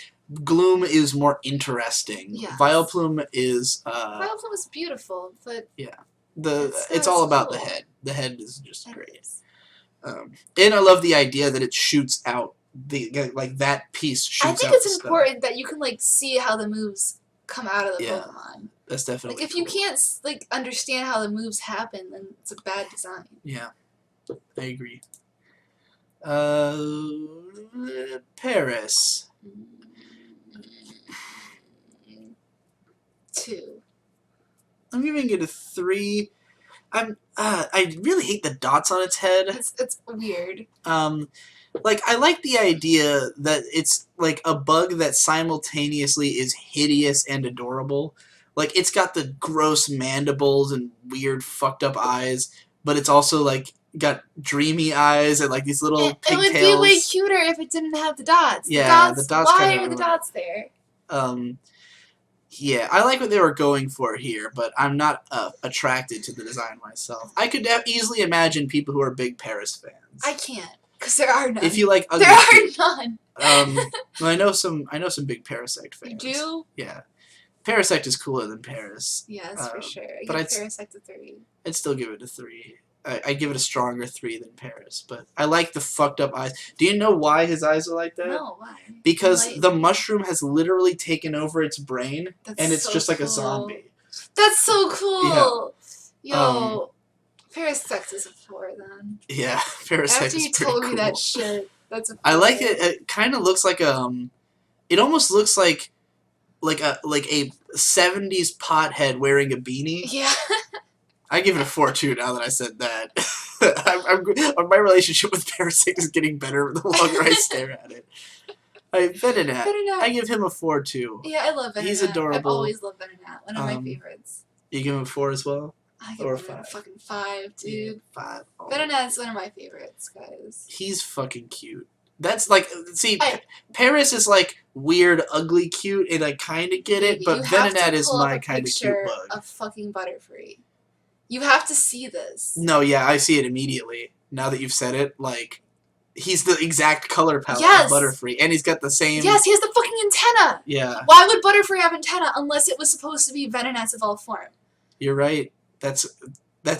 Gloom is more interesting. Yes. Vileplume is. Vileplume is beautiful, but yeah. It's all about cool. the head. The head is just great. And I love the idea that it shoots out that piece shoots out. I think it's important that you can like see how the moves come out of the Pokemon. That's definitely like if you can't like understand how the moves happen, then it's a bad design. Yeah, I agree. Paris. 2. I'm giving it a 3. I really hate the dots on its head. It's weird. Like I like the idea that it's like a bug that simultaneously is hideous and adorable. Like it's got the gross mandibles and weird fucked up eyes, but it's also like got dreamy eyes and like these little pigtails. It would be way cuter if it didn't have the dots. Yeah, the dots why are the dots there? Yeah, I like what they were going for here, but I'm not attracted to the design myself. I could easily imagine people who are big Paris fans. I can't, because there are none. If you like ugly there are none. Well, I know some big Parasect fans. You do? Yeah. Parasect is cooler than Paris. Yes, for sure. But I'd give Parasect a 3. I'd still give it a 3. I give it a stronger 3 than Paris, but I like the fucked up eyes. Do you know why his eyes are like that? No, why? Because the mushroom has literally taken over its brain, and it's so just like cool. a zombie. That's so cool! Yeah. Yo, Parasect is a 4 then. Yeah, Parasect is After you told me cool. that shit, that's a 4. I like it. It kind of looks like it almost looks like a 70s pothead wearing a beanie. Yeah. I give it a 4 too. Now that I said that, my relationship with Parasect is getting better the longer I stare at it. Venonat. I give him a 4 too. Yeah, I love Venonat. He's adorable. I've always loved Venonat. One of my favorites. You give him a 4 as well? I give him a fucking 5, dude. Yeah, 5. Oh. Venonat's one of my favorites, guys. He's fucking cute. That's like, see, Paris is like weird, ugly, cute, and I kind of get it, but Venonat is my kind of cute bug. Of fucking Butterfree. You have to see this. No, yeah, I see it immediately. Now that you've said it, like, he's the exact color palette of Butterfree, and he's got the same... Yes, he has the fucking antenna! Yeah. Why would Butterfree have antenna unless it was supposed to be Venonat's evolved form? You're right. That's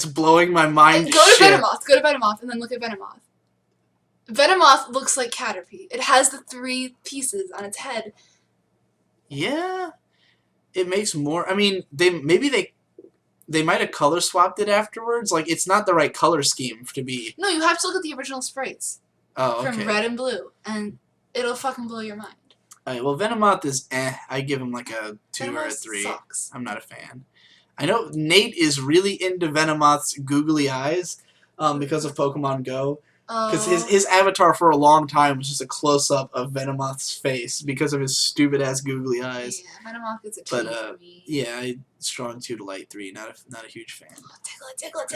blowing my mind. Go to Venomoth, and then look at Venomoth. Venomoth looks like Caterpie. It has the 3 pieces on its head. Yeah, it makes more. I mean, they might have color swapped it afterwards. Like, it's not the right color scheme to be. No, you have to look at the original sprites. Oh, okay. From red and blue, and it'll fucking blow your mind. Alright, well, Venomoth is I give him like a 2 Venomoth or a 3. Sucks. I'm not a fan. I know Nate is really into Venomoth's googly eyes because of Pokemon Go. Because his avatar for a long time was just a close-up of Venomoth's face because of his stupid-ass googly eyes. Yeah, Venomoth is a 2 for me. Yeah, strong 2 to light 3. Not a huge fan. Diglett.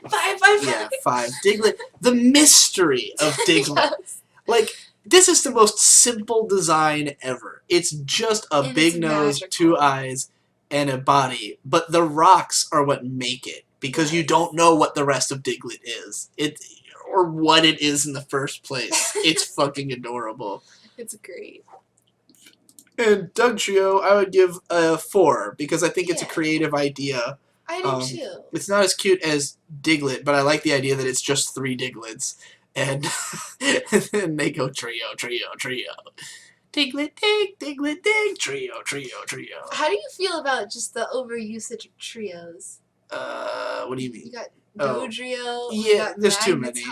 5. Yeah, 5. Diglett. The mystery of Diglett. Yes. Like, this is the most simple design ever. It's just a big nose, 2 eyes, and a body. But the rocks are what make it. Because you don't know what the rest of Diglett is. Or what it is in the first place. It's fucking adorable. It's great. And Dugtrio, I would give a 4 because I think it's a creative idea. I do too. It's not as cute as Diglett, but I like the idea that it's just 3 Digletts. And then they go trio. Diglett, dig, trio. How do you feel about just the overusage of trios? What do you mean? You got Dodrio. Yeah, there's Magneton. too many.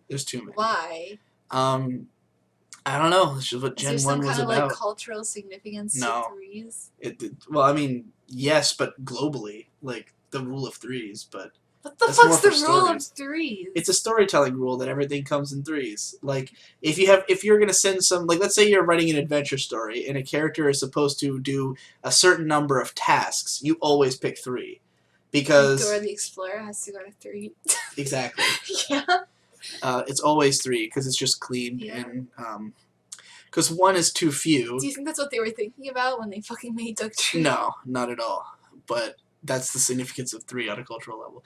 There's too many. Why? I don't know. This is what Gen 1 was about. Is there some kind of, like, cultural significance to threes? Well, I mean, yes, but globally. Like, the rule of threes, but... What the fuck's the rule of threes? It's a storytelling rule that everything comes in threes. Like, if you're gonna send some... Like, let's say you're writing an adventure story, and a character is supposed to do a certain number of tasks, you always pick 3. Because... Dora the Explorer has to go to 3. Exactly. Yeah. It's always 3 because it's just clean and because 1 is too few. Do you think that's what they were thinking about when they fucking made Dugtrio? No, not at all. But that's the significance of 3 on a cultural level.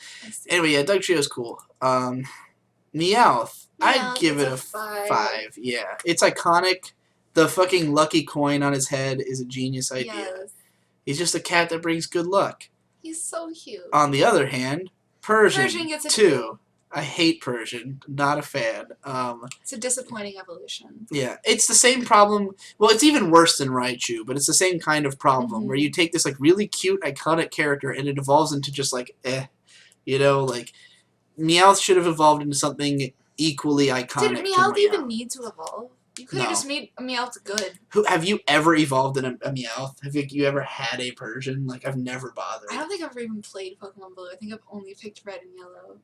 Anyway, yeah, Dugtrio is cool. Meowth, I'd give it a 5. Yeah, it's iconic. The fucking lucky coin on his head is a genius idea. Yes. He's just a cat that brings good luck. He's so cute. On the other hand, Persian gets a 2. I hate Persian. Not a fan. It's a disappointing evolution. Yeah, it's the same problem. Well, it's even worse than Raichu, but it's the same kind of problem where you take this like really cute, iconic character and it evolves into just like you know, like Meowth should have evolved into something equally iconic. Did Meowth even need to evolve? You could have just made a Meowth good. Have you ever evolved in a Meowth? Have you ever had a Persian? Like, I've never bothered. I don't think I've ever even played Pokemon Blue. I think I've only picked Red and Yellow.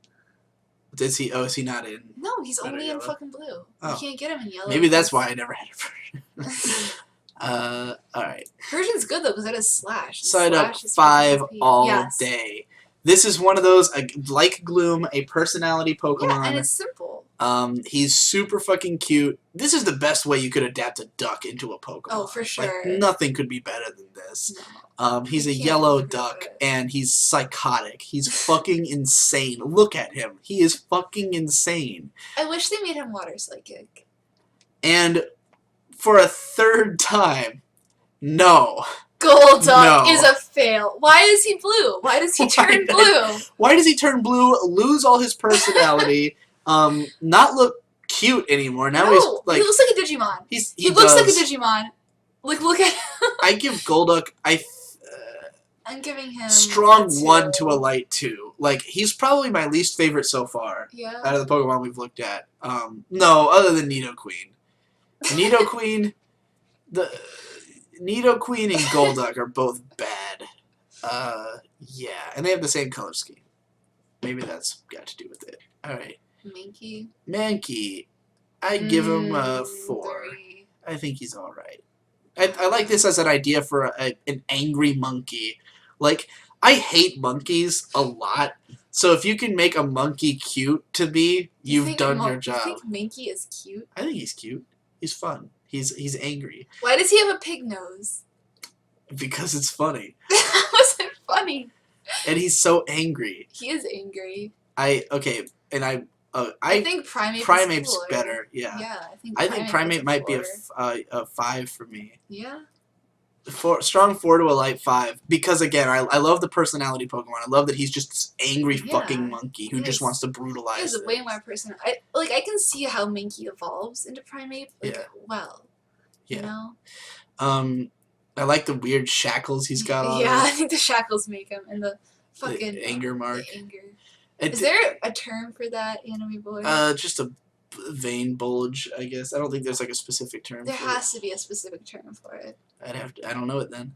Is he? Oh, is he not in? No, he's only in fucking Blue. Oh. You can't get him in Yellow. Maybe that's why I never had a Persian. Alright. Persian's good, though, because it has Slash. Side up 5 all day. This is one of those, like Gloom, a personality Pokemon. Yeah, and it's simple. He's super fucking cute. This is the best way you could adapt a duck into a Pokemon. Oh, for sure. Like, nothing could be better than this. No. He's a yellow duck, and he's psychotic. He's fucking insane. Look at him. He is fucking insane. I wish they made him water psychic. And for a 3rd time, no. Golduck is a fail. Why is he blue? Why does he turn blue? Why does he turn blue, lose all his personality, not look cute anymore? Now he's like... he looks like a Digimon. He looks like a Digimon. Like, look at him. I give Golduck... I'm giving him strong 1 to a light 2. Like, he's probably my least favorite so far. Yeah. Out of the Pokemon we've looked at. No, other than Nidoqueen. Nidoqueen... Nidoqueen and Golduck are both bad. Yeah. And they have the same color scheme. Maybe that's got to do with it. Alright. Manky. I'd give him a 4. 3. I think he's alright. I like this as an idea for an angry monkey. Like, I hate monkeys a lot. So if you can make a monkey cute to be, you've done your job. You think Manky is cute? I think he's cute. He's fun. He's angry. Why does he have a pig nose? Because it's funny. That wasn't funny. And he's so angry. He is angry. I think Primate's better. Yeah. Yeah, I think Primate might be a 5 for me. Yeah. Strong 4 to a light 5 because again I love the personality Pokemon. I love that he's just this angry fucking monkey who just wants to brutalize. He has way more person. I can see how Manky evolves into Primate. Well, you know. I like the weird shackles he's got on. Yeah, I think the shackles make him and the fucking anger mark. The anger. Is there a term for that, Anime Boy? Just a vein bulge, I guess. I don't think there's like a specific term. There has to be a specific term for it. I don't know it then.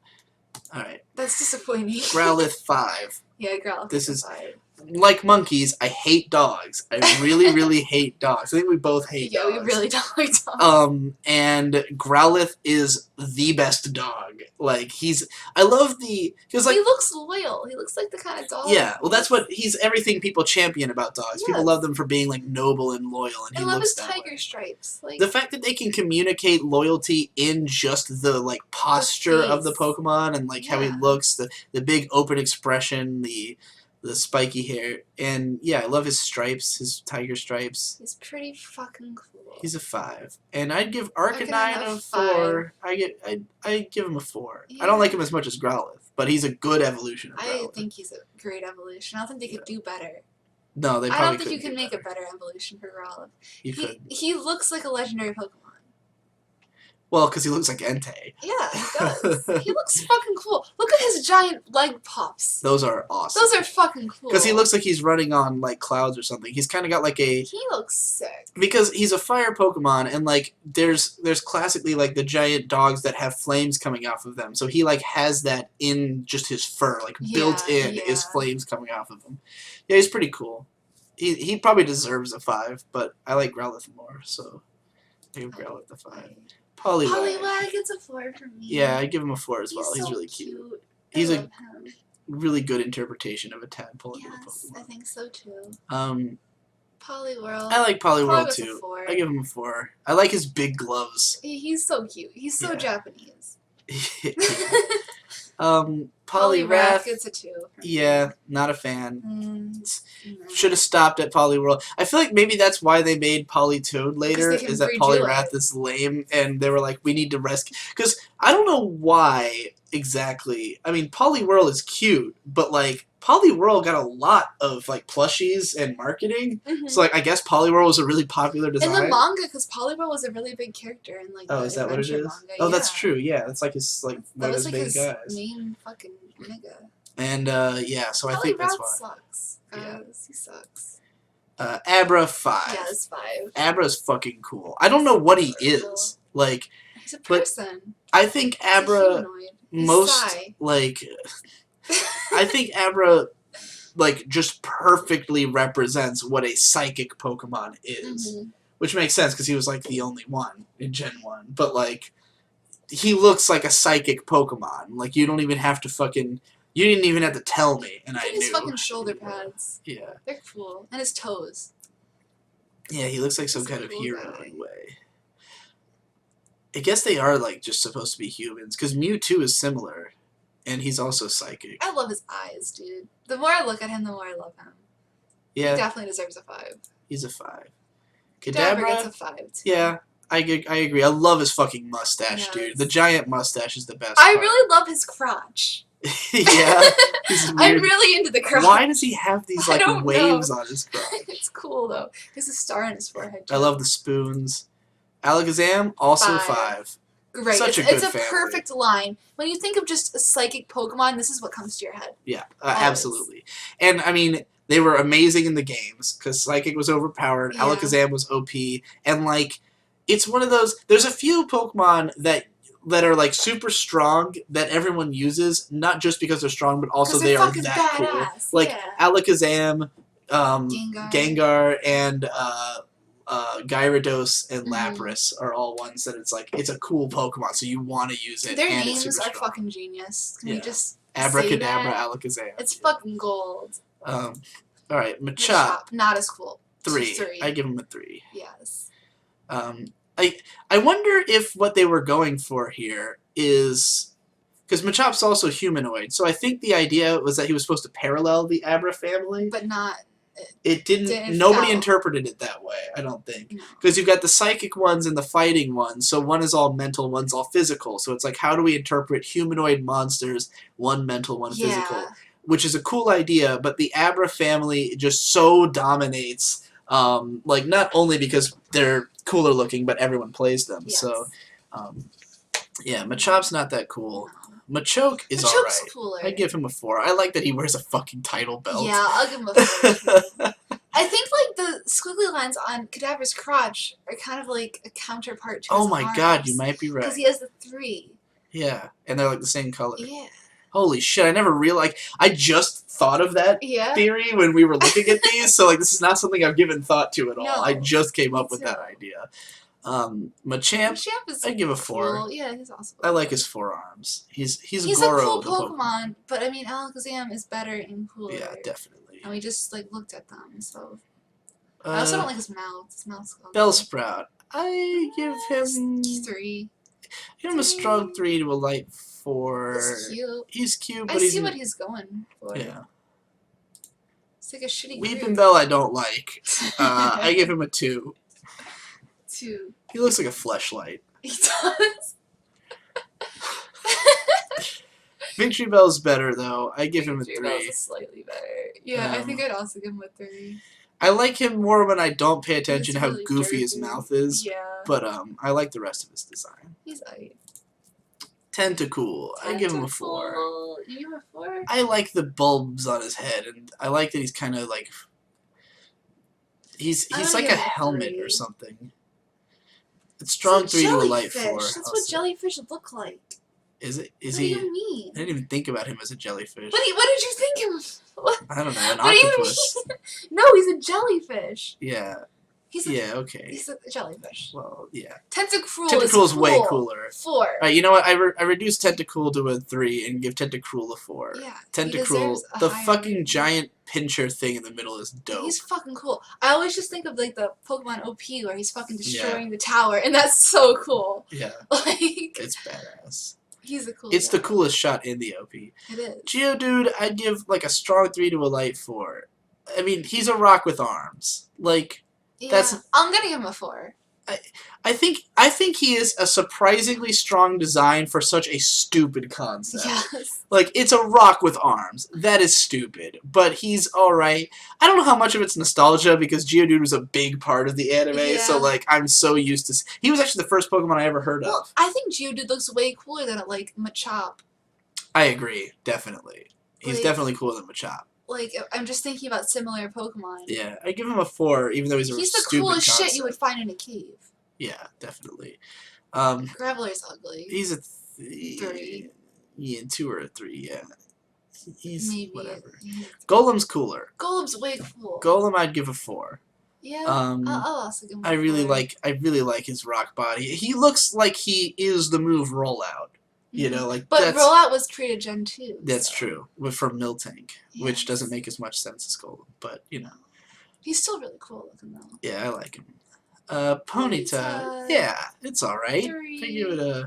All right. That's disappointing. Growlithe 5. Yeah, Growlithe. This is 5. Like monkeys. I hate dogs. I really, really hate dogs. I think we both hate dogs. Yeah, we really don't like dogs. And Growlithe is the best dog. Like I love because like he looks loyal. He looks like the kind of dog. Yeah, well, that's what he's everything people champion about dogs. Yes. People love them for being like noble and loyal, and he looks that way. I love his tiger stripes. Like the fact that they can communicate loyalty in just the like posture of the Pokemon and like how he looks, the big open expression, the spiky hair, and yeah, I love his stripes, his tiger stripes. He's pretty fucking cool. He's a 5, and I'd give Arcanine a 4. I give him a 4. Yeah. I don't like him as much as Growlithe, but he's a good evolution of Growlithe. I think he's a great evolution. I don't think they could do better. No, they probably couldn't. I don't think you can make a better evolution for Growlithe. You could. He looks like a legendary Pokemon. Well, because he looks like Entei. Yeah, he does. He looks fucking cool. Look at his giant leg puffs. Those are awesome. Those are fucking cool. Because he looks like he's running on, like, clouds or something. He's kind of got, like, a... He looks sick. Because he's a fire Pokemon, and, like, there's classically, like, the giant dogs that have flames coming off of them. So he, like, has that in just his fur. Like, built in is flames coming off of him. Yeah, he's pretty cool. He probably deserves a 5, but I like Growlithe more, so I give Growlithe the 5. Poliwrath gets a 4 from me. Yeah, I give him a 4 as well. He's so really cute. I love him. Really good interpretation of a tadpole into a Pokemon. I think so too. Poliwrath. I like Poliwrath too. I give him a 4. I like his big gloves. He's so cute. He's so Japanese. Poliwrath gets a 2. Yeah, not a fan. Should have stopped at Poliwrath. I feel like maybe that's why they made Politoed later, is that Poliwrath is lame, and they were like, we need to rescue... Because I don't know why exactly. I mean, Poliwhirl is cute, but, like, Poliwhirl got a lot of, like, plushies and marketing. So, like, I guess Poliwhirl was a really popular design. In the manga, because Poliwhirl was a really big character in, like, is that what it is? Manga. Oh, that's true, yeah. That's, like, his, like, one of his main guys. That was, like, his main fucking nigga. And, yeah, so I think that's why. Sucks, guys. He sucks. Abra 5. Yeah, it's 5. Abra's fucking cool. I don't know what he is. Like, he's a person. I think Abra like... I think Abra, like, just perfectly represents what a psychic Pokemon is. Which makes sense, because he was, like, the only one in Gen 1. But, like, he looks like a psychic Pokemon. Like, you don't even have to fucking... You didn't even have to tell me, and I knew. His fucking shoulder pads. Yeah. They're cool. And his toes. Yeah, he looks like some kind of hero in a way. I guess they are, like, just supposed to be humans, because Mewtwo is similar. And he's also psychic. I love his eyes, dude. The more I look at him, the more I love him. Yeah. He definitely deserves a 5. He's a 5. Kadabra gets a 5, too. Yeah, I agree. I love his fucking mustache, dude. The giant mustache is the best I really love his crotch. Yeah. I'm really into the crotch. Why does he have these, like, waves on his crotch? It's cool, though. There's a star on his forehead, too. I love the spoons. Alakazam, also 5. Great. It's a perfect line. When you think of just a psychic Pokemon, this is what comes to your head. Yeah, absolutely. And, I mean, they were amazing in the games, because Psychic was overpowered, Alakazam was OP, and, like, it's one of those... There's a few Pokemon that are, like, super strong that everyone uses, not just because they're strong, but also they are that badass. Cool. Like, Alakazam, Gengar, and... Gyarados and Lapras are all ones that it's like, it's a cool Pokemon, so you want to use it. Their names are fucking genius. Can we just Abracadabra, Alakazam. It's fucking gold. Alright, Machop. Not as cool. 3. I give him a 3. Yes. I wonder if what they were going for here is... Because Machop's also humanoid, so I think the idea was that he was supposed to parallel the Abra family. But not... it didn't nobody interpreted it that way, I don't think. Because you've got the psychic ones and the fighting ones, so one is all mental, one's all physical. So it's like, how do we interpret humanoid monsters, one mental, one physical? Which is a cool idea, but the Abra family just so dominates, like, not only because they're cooler looking, but everyone plays them. So, yeah, Machamp's not that cool. Machoke is alright. Cooler. I give him a 4. I like that he wears a fucking title belt. Yeah, I'll give him a 4. I think like the squiggly lines on Cadaver's crotch are kind of like a counterpart to his arms. God, you might be right. Because he has the 3. Yeah, and they're like the same color. Yeah. Holy shit, I never realized. I just thought of that theory when we were looking at these, so like this is not something I've given thought to at all. No, I just came up with that idea. Machamp is I give a 4. Cool. Yeah, he's awesome. I like his forearms. He's Goro, a cool Pokemon, but I mean Alakazam is better and cooler. Yeah, definitely. And we just like looked at them, so I also don't like his mouth. His mouth's called Bellsprout. I give him 3. Give him a strong 3 to a light 4. He's cute. He's cute, but I see what he's going for. Yeah. It's like a shitty Weeping Bell I don't like. I give him a 2. 2. He looks like a fleshlight. He does. Victory Bell's better though. I give him a 3. Victory Bell's is slightly better. Yeah, I think I'd also give him a 3. I like him more when I don't pay attention to how really goofy his mouth is. Yeah. But I like the rest of his design. He's alright. Tentacruel. I give him a 4. You give him a 4? I like the bulbs on his head, and I like that he's kind of like he's like a helmet or something. It's strong 3 to a light 4. That's what jellyfish look like. Is it? Is what he? What do you mean? I didn't even think about him as a jellyfish. What did you think him? What? I don't know. An octopus. No, he's a jellyfish. Yeah. Okay. He's a jellyfish. Well, yeah. Tentacruel is way cooler. 4. You know what? I reduced Tentacruel to a 3 and give Tentacruel a 4. Yeah. Tentacruel, the fucking giant pincher thing in the middle is dope. He's fucking cool. I always just think of like the Pokemon OP where he's fucking destroying the tower, and that's so cool. Yeah. Like it's badass. He's the coolest. It's the coolest shot in the OP. It is. Geodude, I'd give like a strong 3 to a light 4. I mean, he's a rock with arms. Like. Yeah, I'm gonna give him a 4. I think he is a surprisingly strong design for such a stupid concept. Yes. Like, it's a rock with arms. That is stupid. But he's alright. I don't know how much of it's nostalgia because Geodude was a big part of the anime, so like I'm so used to he was actually the first Pokemon I ever heard of. I think Geodude looks way cooler than like Machamp. I agree, definitely. He's definitely cooler than Machamp. Like, I'm just thinking about similar Pokemon. Yeah, I give him a 4, even though he's a stupid concept. He's the coolest shit you would find in a cave. Yeah, definitely. Graveler's ugly. He's a 3. Yeah, 2 or a 3, yeah. He's maybe whatever. Golem's cooler. Golem's way cool. Golem I'd give a 4. Yeah, I'll also give him a 4. I really like his rock body. He looks like he is the move Rollout. You know, like but Rollout was created Gen 2. That's true. From Miltank, which doesn't make as much sense as Golem, but you know. He's still really cool looking though. Yeah, I like him. Ponyta. Yeah, it's alright. 3.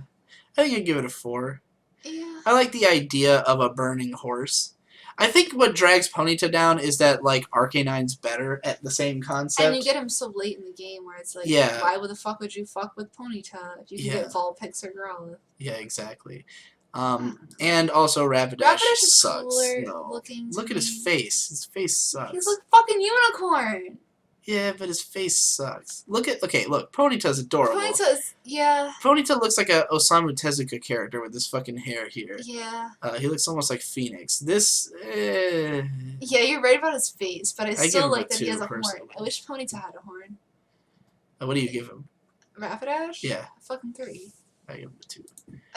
I think I'd give it a 4. Yeah. I like the idea of a burning horse. I think what drags Ponyta down is that, like, Arcanine's better at the same concept. And you get him so late in the game where it's like, why the fuck would you fuck with Ponyta if you can get Vulpix or Growlithe? Yeah, exactly. And also Rapidash sucks. Cooler no. looking Look at his face. His face sucks. He's like fucking unicorn. Yeah, but his face sucks. Look, Ponyta's adorable. Yeah. Ponyta looks like a Osamu Tezuka character with this fucking hair here. Yeah. He looks almost like Phoenix. This, Yeah, you're right about his face, but I still like that he has a horn. I wish Ponyta had a horn. What do you give him? Rapidash? Yeah. Fucking 3. I give him a 2.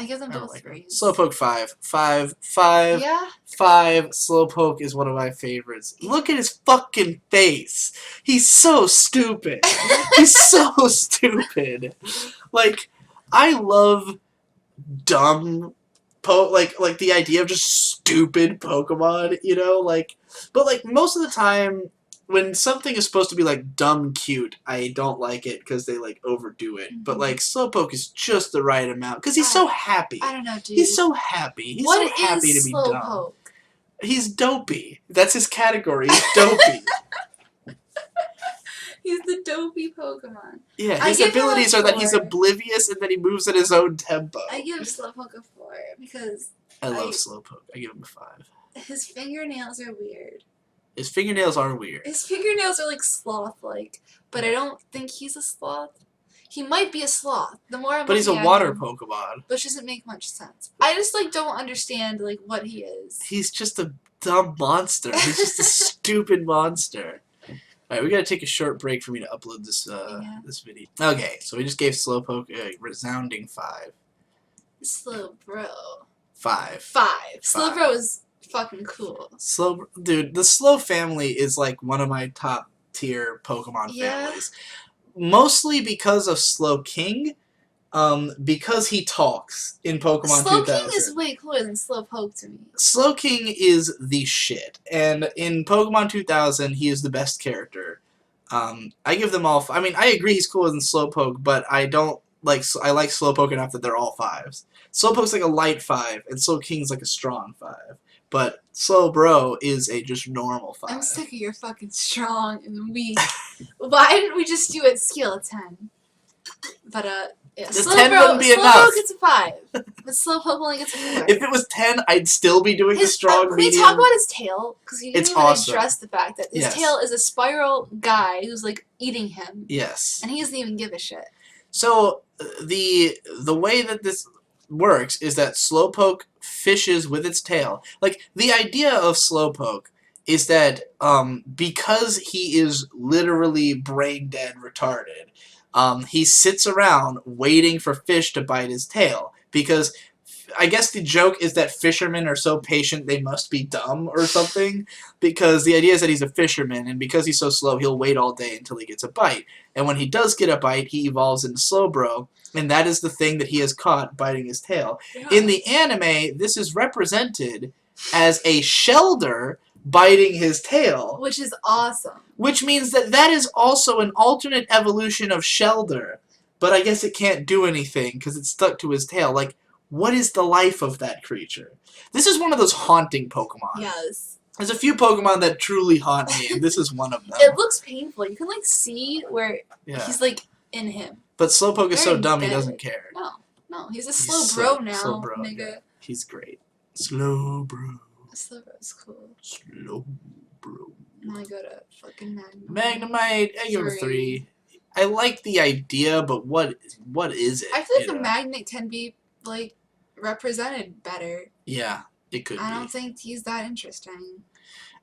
I give them both 3. Slowpoke 5. 5. Yeah? 5. Slowpoke is one of my favorites. Look at his fucking face. He's so stupid. He's so stupid. Like, I love dumb like the idea of just stupid Pokemon, you know? Like, but like most of the time when something is supposed to be like dumb cute, I don't like it because they like overdo it. But like Slowpoke is just the right amount because he's so happy. I don't know, dude. He's so happy. He's so happy to be dumb. He's dopey. That's his category. He's dopey. He's the dopey Pokemon. Yeah, his abilities are that he's oblivious and that he moves at his own tempo. I give Slowpoke a 4 because I love Slowpoke. I give him a 5. His fingernails are weird. His fingernails are weird. His fingernails are like sloth-like, but I don't think he's a sloth. He might be a sloth. The more I'm But he's a water Pokemon. Which doesn't make much sense. I just like don't understand like what he is. He's just a dumb monster. He's just a stupid monster. Alright, we gotta take a short break for me to upload this this video. Okay, so we just gave Slowpoke a resounding 5. Slowbro. 5. 5. Slowbro is fucking cool. Dude, the Slow family is like one of my top tier Pokemon families. Mostly because of Slowking, because he talks in Pokemon 2000. Slowking is way cooler than Slowpoke to me. Slowking is the shit, and in Pokemon 2000, he is the best character. I give them all. I mean, I agree he's cooler than Slowpoke, but I don't like. I like Slowpoke enough that they're all 5s. Slowpoke's like a light 5, and Slowking's like a strong 5. But Slowbro is a just normal 5. I'm sick of your fucking strong and weak. Why didn't we just do it scale of 10? But yeah, Slowbro, 10 wouldn't be enough. Slowbro gets a 5, but Slowpoke only gets a 4. If it was 10, I'd still be doing the strong can medium. we talk about his tail? Because you didn't even awesome. address the fact that his tail is a spiral guy who's like eating him. Yes. And he doesn't even give a shit. So the way that this works is that Slowpoke fishes with its tail. Like, the idea of Slowpoke is that because he is literally brain dead retarded, he sits around waiting for fish to bite his tail. Because I guess the joke is that fishermen are so patient they must be dumb or something. Because the idea is that he's a fisherman, and because he's so slow, he'll wait all day until he gets a bite. And when he does get a bite, he evolves into Slowbro, and that is the thing that he has caught biting his tail. Yeah. In the anime, this is represented as a Shelder biting his tail. Which is awesome. Which means that that is also an alternate evolution of Shelder. But I guess it can't do anything because it's stuck to his tail. Like, what is the life of that creature? This is one of those haunting Pokemon. Yes. There's a few Pokemon that truly haunt me, and this is one of them. It looks painful. You can, like, see where he's, like, in him. But Slowpoke is so dumb, he doesn't care. No, he's a Slowbro now, Slowbro, nigga. Yeah. He's great. Slowbro. Slowbro's cool. Slowbro. I go to fucking Magnemite. Magnemite, I give him a 3. I like the idea, but what is it? I feel like the Magnet can be, like, represented better. Yeah, it could be. I don't think he's that interesting.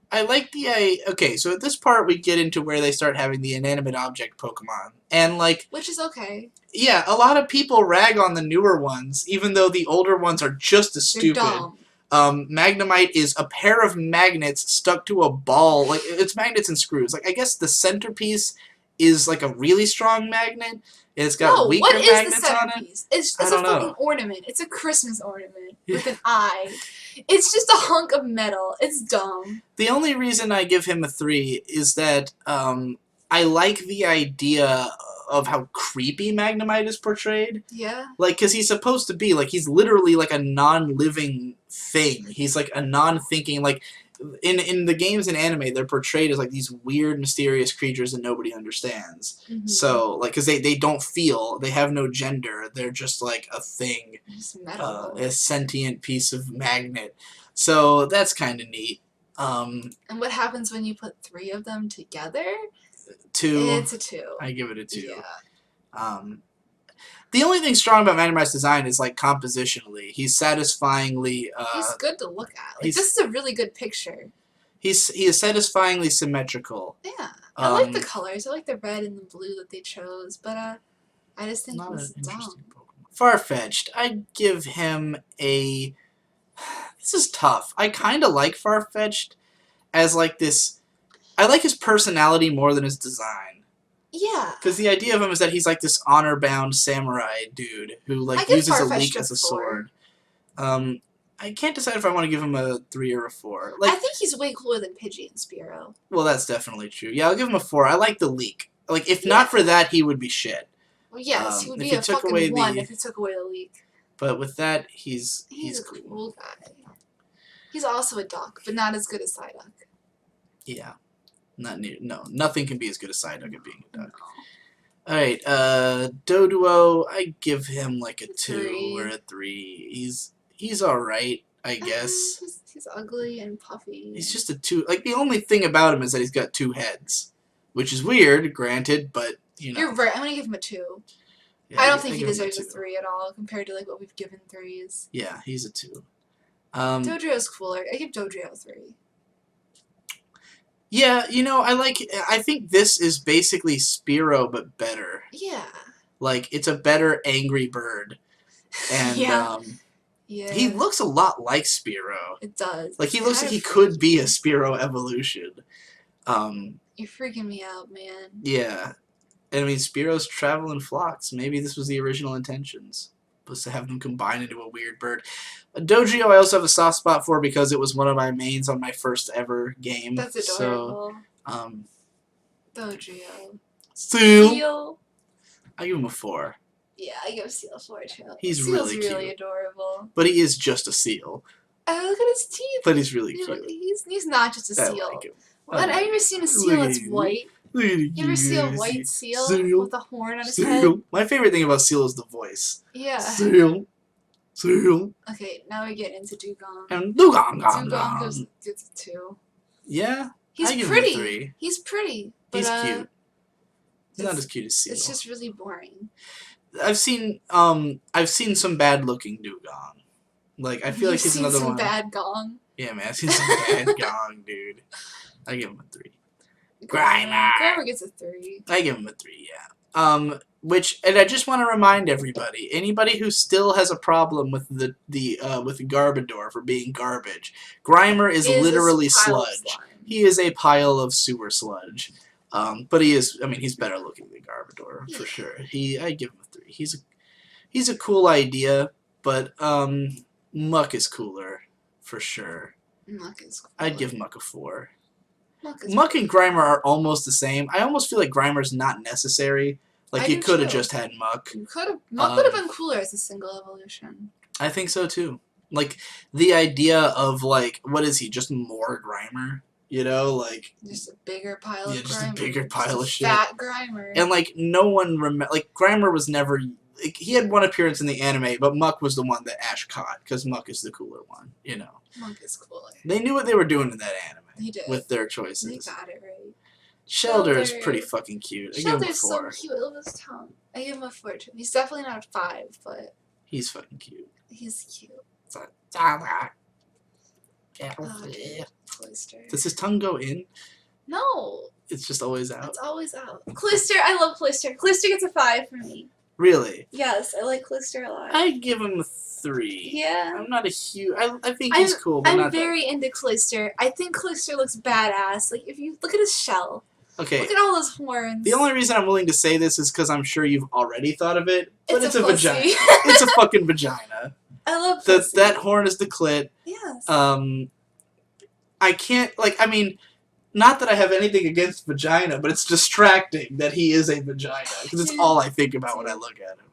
I like the okay, so at this part we get into where they start having the inanimate object Pokemon. And like, which is okay. Yeah, a lot of people rag on the newer ones, even though the older ones are just as stupid. Dumb. Magnemite is a pair of magnets stuck to a ball. Like, it's magnets and screws. Like, I guess the centerpiece is like a really strong magnet. It's got weaker magnets on it. It's a fucking ornament. It's a Christmas ornament with an eye. It's just a hunk of metal. It's dumb. The only reason I give him a 3 is that I like the idea of how creepy Magnemite is portrayed. Yeah. Like, because he's supposed to be, like, he's literally like a non-living thing. He's like a non-thinking, like, in the games and anime, they're portrayed as like these weird, mysterious creatures that nobody understands. Mm-hmm. So, like, because they don't feel, they have no gender, they're just like a thing, a sentient piece of magnet. So that's kind of neat. And what happens when you put 3 of them together? 2. It's a 2. I give it a 2. Yeah. The only thing strong about Magnemite's design is, like, compositionally. He's satisfyingly... he's good to look at. Like, this is a really good picture. He is satisfyingly symmetrical. Yeah. I like the colors. I like the red and the blue that they chose, but I just think he's dumb. Farfetch'd. I'd give him a... This is tough. I kind of like Farfetch'd as, like, this... I like his personality more than his design. Yeah. Because the idea of him is that he's like this honor-bound samurai dude who like uses a leek as a sword. I can't decide if I want to give him a 3 or a 4. Like, I think he's way cooler than Pidgey and Spearow. Well, that's definitely true. Yeah, I'll give him a 4. I like the leek. Like, if not for that, he would be shit. Well, yes, he would be a fucking 1 if he took away the leek. But with that, he's a cool guy. He's also a duck, but not as good as Psyduck. Yeah. Not near. No, nothing can be as good as Psyduck at being a duck. No. Alright, Doduo, I give him like a 2 or a 3. He's alright, I guess. He's ugly and puffy. He's just a 2. Like, the only thing about him is that he's got 2 heads. Which is weird, granted, but, you know. You're right, I'm gonna give him a 2. Yeah, I don't think he deserves a 3 at all, compared to, like, what we've given 3s. Yeah, he's a 2. Dodrio's cooler. I give Dodrio a 3. Yeah, you know, I think this is basically Spearow, but better. Yeah. Like, it's a better angry bird. And, yeah. He looks a lot like Spearow. It does. Like, he looks like he could be a Spearow evolution. You're freaking me out, man. Yeah. And, I mean, Spearows travel in flocks. Maybe this was the original intentions. Was to have them combine into a weird bird. Dodrio I also have a soft spot for because it was one of my mains on my first ever game. That's adorable. So, Dodrio. Seal. I give him a 4. Yeah, I give Seal a 4 too. He's Seal's really really adorable. But he is just a seal. Oh, look at his teeth. But he's really cute. He's not just a seal. I like him. Have you ever seen a seal that's white? You ever see a white seal with a horn on his head? My favorite thing about Seal is the voice. Yeah. Seal. Okay, now we get into Dugong. And Dugong gets a 2. Yeah. He's pretty. Him a 3. He's pretty. But, he's cute. He's not as cute as Seal. It's just really boring. I've seen some bad looking Dugong. Like I feel like he's another one. You've seen some bad Gong. Yeah, man, I've seen some bad Gong, dude. I give him a 3. Grimer gets a 3. I give him a 3, yeah. And I just want to remind everybody, anybody who still has a problem with the Garbodor for being garbage, Grimer is literally sludge. He is a pile of sewer sludge. But he is. I mean, he's better looking than Garbodor for sure. I give him a 3. He's a cool idea, but Muck is cooler for sure. Muck is cooler. I'd give Muck a 4. Muck and Grimer are almost the same. I almost feel like Grimer's not necessary. Like, you could have just had Muck. Muck would have been cooler as a single evolution. I think so, too. Like, the idea of, like, what is he, just more Grimer? You know, like... Just a bigger pile of Grimer. Yeah, just a bigger pile of shit. Fat Grimer. And, like, no one like, Grimer was never... Like, he had one appearance in the anime, but Muck was the one that Ash caught, because Muck is the cooler one, you know. Muck is cooler. They knew what they were doing in that anime. He did. With their choices. They got it right. Shelter is pretty fucking cute. I give him a 4. So cute. I love his tongue. I give him a 4 too. He's definitely not a 5, but... He's fucking cute. He's cute. Cloyster. Does his tongue go in? No. It's just always out. It's always out. Cloyster, I love Cloyster. Cloyster gets a 5 for me. Really? Yes, I like Cloyster a lot. I give him a 3. Yeah. I'm not a huge... I think he's cool, but I'm very into Cloyster. I think Cloyster looks badass. Like, if you look at his shell. Okay. Look at all those horns. The only reason I'm willing to say this is because I'm sure you've already thought of it, but it's a pussy. vagina. It's a fucking vagina. I love pussy. That horn is the clit. Yes. I can't, like, I mean, not that I have anything against vagina, but it's distracting that he is a vagina, because it's all I think about when I look at him.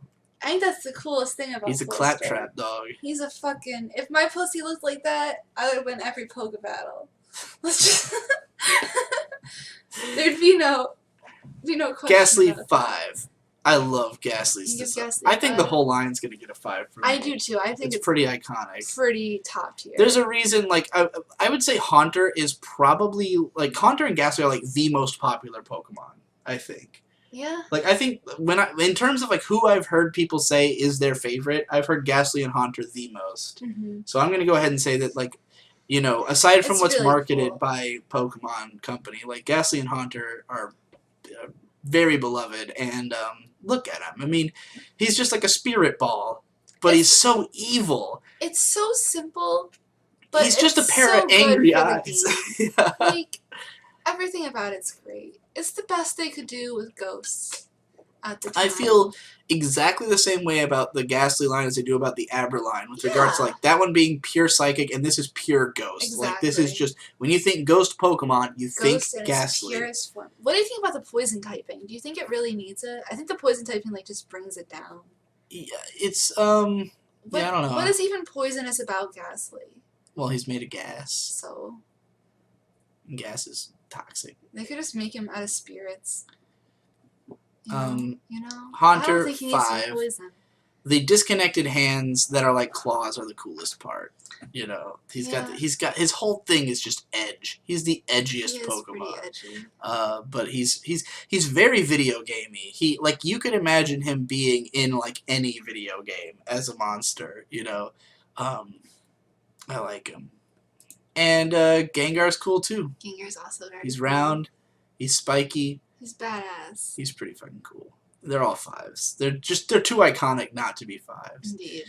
I think that's the coolest thing about He's a claptrap dog. He's a fucking... If my pussy looked like that, I would win every poke battle. Let's just... There'd be no question. Ghastly 5. I love Ghastly's design. I think the whole line's gonna get a 5 for me. I do too. I think it's pretty iconic. Pretty top tier. There's a reason, like, I would say Haunter is probably, like, Haunter and Ghastly are, like, the most popular Pokemon, I think. Yeah. Like, I think, in terms of, like, who I've heard people say is their favorite, I've heard Ghastly and Haunter the most. Mm-hmm. So I'm gonna go ahead and say that, like, you know, aside from what's really marketed by Pokemon Company, like, Ghastly and Haunter are very beloved, and, look at him. I mean, he's just like a spirit ball, but he's so evil. It's so simple, but he's just a pair of angry eyes. Yeah. Like, everything about it's great. It's the best they could do with ghosts at the time. I feel exactly the same way about the Ghastly line as I do about the Aber line, with regards to, like, that one being pure psychic and this is pure ghost. Exactly. Like, this is just, when you think ghost Pokemon, you think Ghastly. Purest form. What do you think about the poison typing? Do you think it really needs it? I think the poison typing, like, just brings it down. Yeah, it's, yeah, I don't know. What is even poisonous about Ghastly? Well, he's made of gas. So? And gas is toxic. They could just make him out of spirits. You know? Haunter, I don't think he 5. needs to poison. The disconnected hands that are like claws are the coolest part. You know, he's got his whole thing is just edge. He's the edgiest Pokemon. Pretty edgy. But he's very video gamey. He like you could imagine him being in like any video game as a monster. You know, I like him. And Gengar's cool too. Gengar's also very. He's cool. round. He's spiky. He's badass. He's pretty fucking cool. They're all 5s. They're too iconic not to be 5s. Indeed.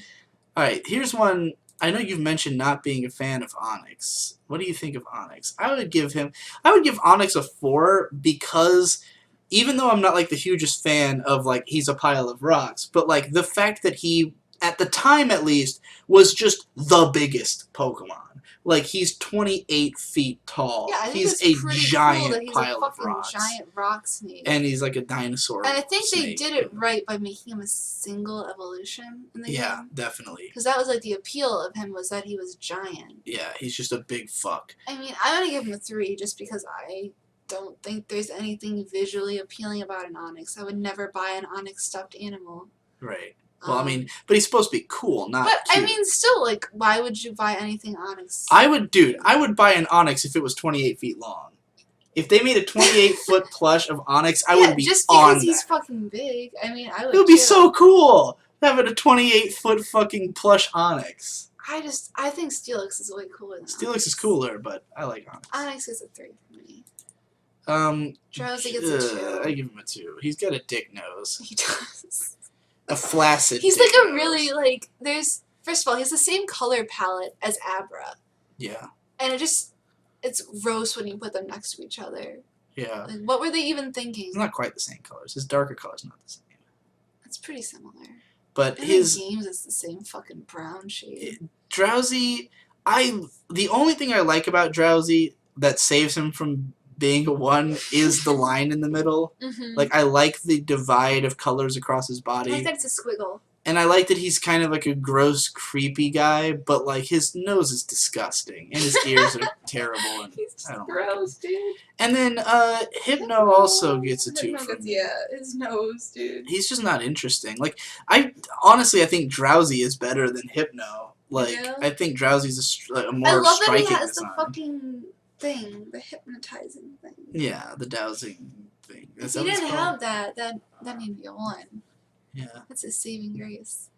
All right, here's one. I know you've mentioned not being a fan of Onyx. What do you think of Onyx? I would give Onyx a 4 because even though I'm not like the hugest fan of like he's a pile of rocks, but like the fact that he at the time at least was just the biggest Pokemon. Like he's 28 feet tall. Yeah, I think he's it's a pretty giant cool that he's pile a of rocks. Giant rock snake. And he's like a dinosaur. And I think snake. they did it right by making him a single evolution in the game. Yeah, definitely. Because that was like the appeal of him was that he was giant. Yeah, he's just a big fuck. I mean, I'm gonna give him a 3 just because I don't think there's anything visually appealing about an Onyx. I would never buy an Onyx stuffed animal. Right. Well, I mean, but he's supposed to be cool, not But, cute. I mean, still, like, why would you buy anything Onyx? I would buy an Onyx if it was 28 feet long. If they made a 28-foot plush of Onyx, I would be just on because he's that. fucking big. I mean, I would It would be too. so cool having a 28-foot fucking plush Onyx. I think Steelix is way cooler than Steelix Onyx. is cooler, but I like Onyx. Onyx is a 3 for me. Drowsy gets a 2. I give him a 2. He's got a dick nose. He does. A flaccid He's dick like a nose. really, like, first of all, he has the same color palette as Abra. Yeah. And it's gross when you put them next to each other. Yeah. Like, what were they even thinking? It's not quite the same colors. His darker color's not the same. It's pretty similar. But And his in games, it's the same fucking brown shade. Drowsy, the only thing I like about Drowsy that saves him from being a 1 is the line in the middle. Mm-hmm. Like, I like the divide of colors across his body. I like that it's a squiggle. And I like that he's kind of like a gross, creepy guy, but like his nose is disgusting and his ears are terrible. And He's just I don't gross, like it. dude. And then Hypno also gets a 2 Hypno from gets, me. yeah, his nose, dude. He's just not interesting. Like, honestly, I think Drowsy is better than Hypno. Like, Yeah. I think Drowsy's a more I love that striking he has design. the fucking thing, the hypnotizing thing. Yeah, the dowsing thing. If he didn't have that need be a 1. Yeah. That's a saving grace.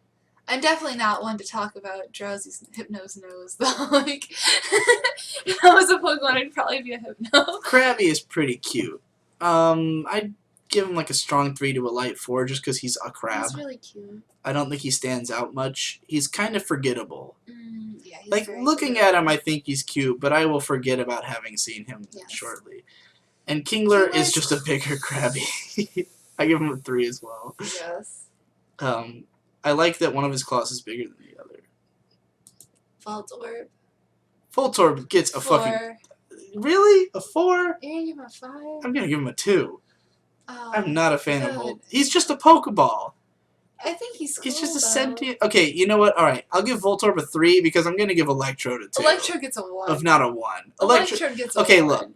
I'm definitely not one to talk about Drowsy's Hypno's nose, though. Like, if I was a Pokemon, I'd probably be a Hypno. Krabby is pretty cute. I'd give him like a strong 3 to a light 4 just because he's a crab. He's really cute. I don't think he stands out much. He's kind of forgettable. Yeah, he's Like, very looking cute. at him, I think he's cute, but I will forget about having seen him shortly. And Kingler is just a bigger Krabby. I give him a 3 as well. Yes. I like that one of his claws is bigger than the other. Voltorb. Voltorb gets a 4. fucking... Really? A 4? You're gonna give him a 5? I'm gonna give him a 2. Oh, I'm not a fan of good. Volt. He's just a Pokeball. I think he's cool, He's just a though. sentient... Okay, you know what? Alright, I'll give Voltorb a 3 because I'm gonna give Electrode a 2. Electrode gets a 1. Of not a 1. Electrode gets a 1. Okay, look.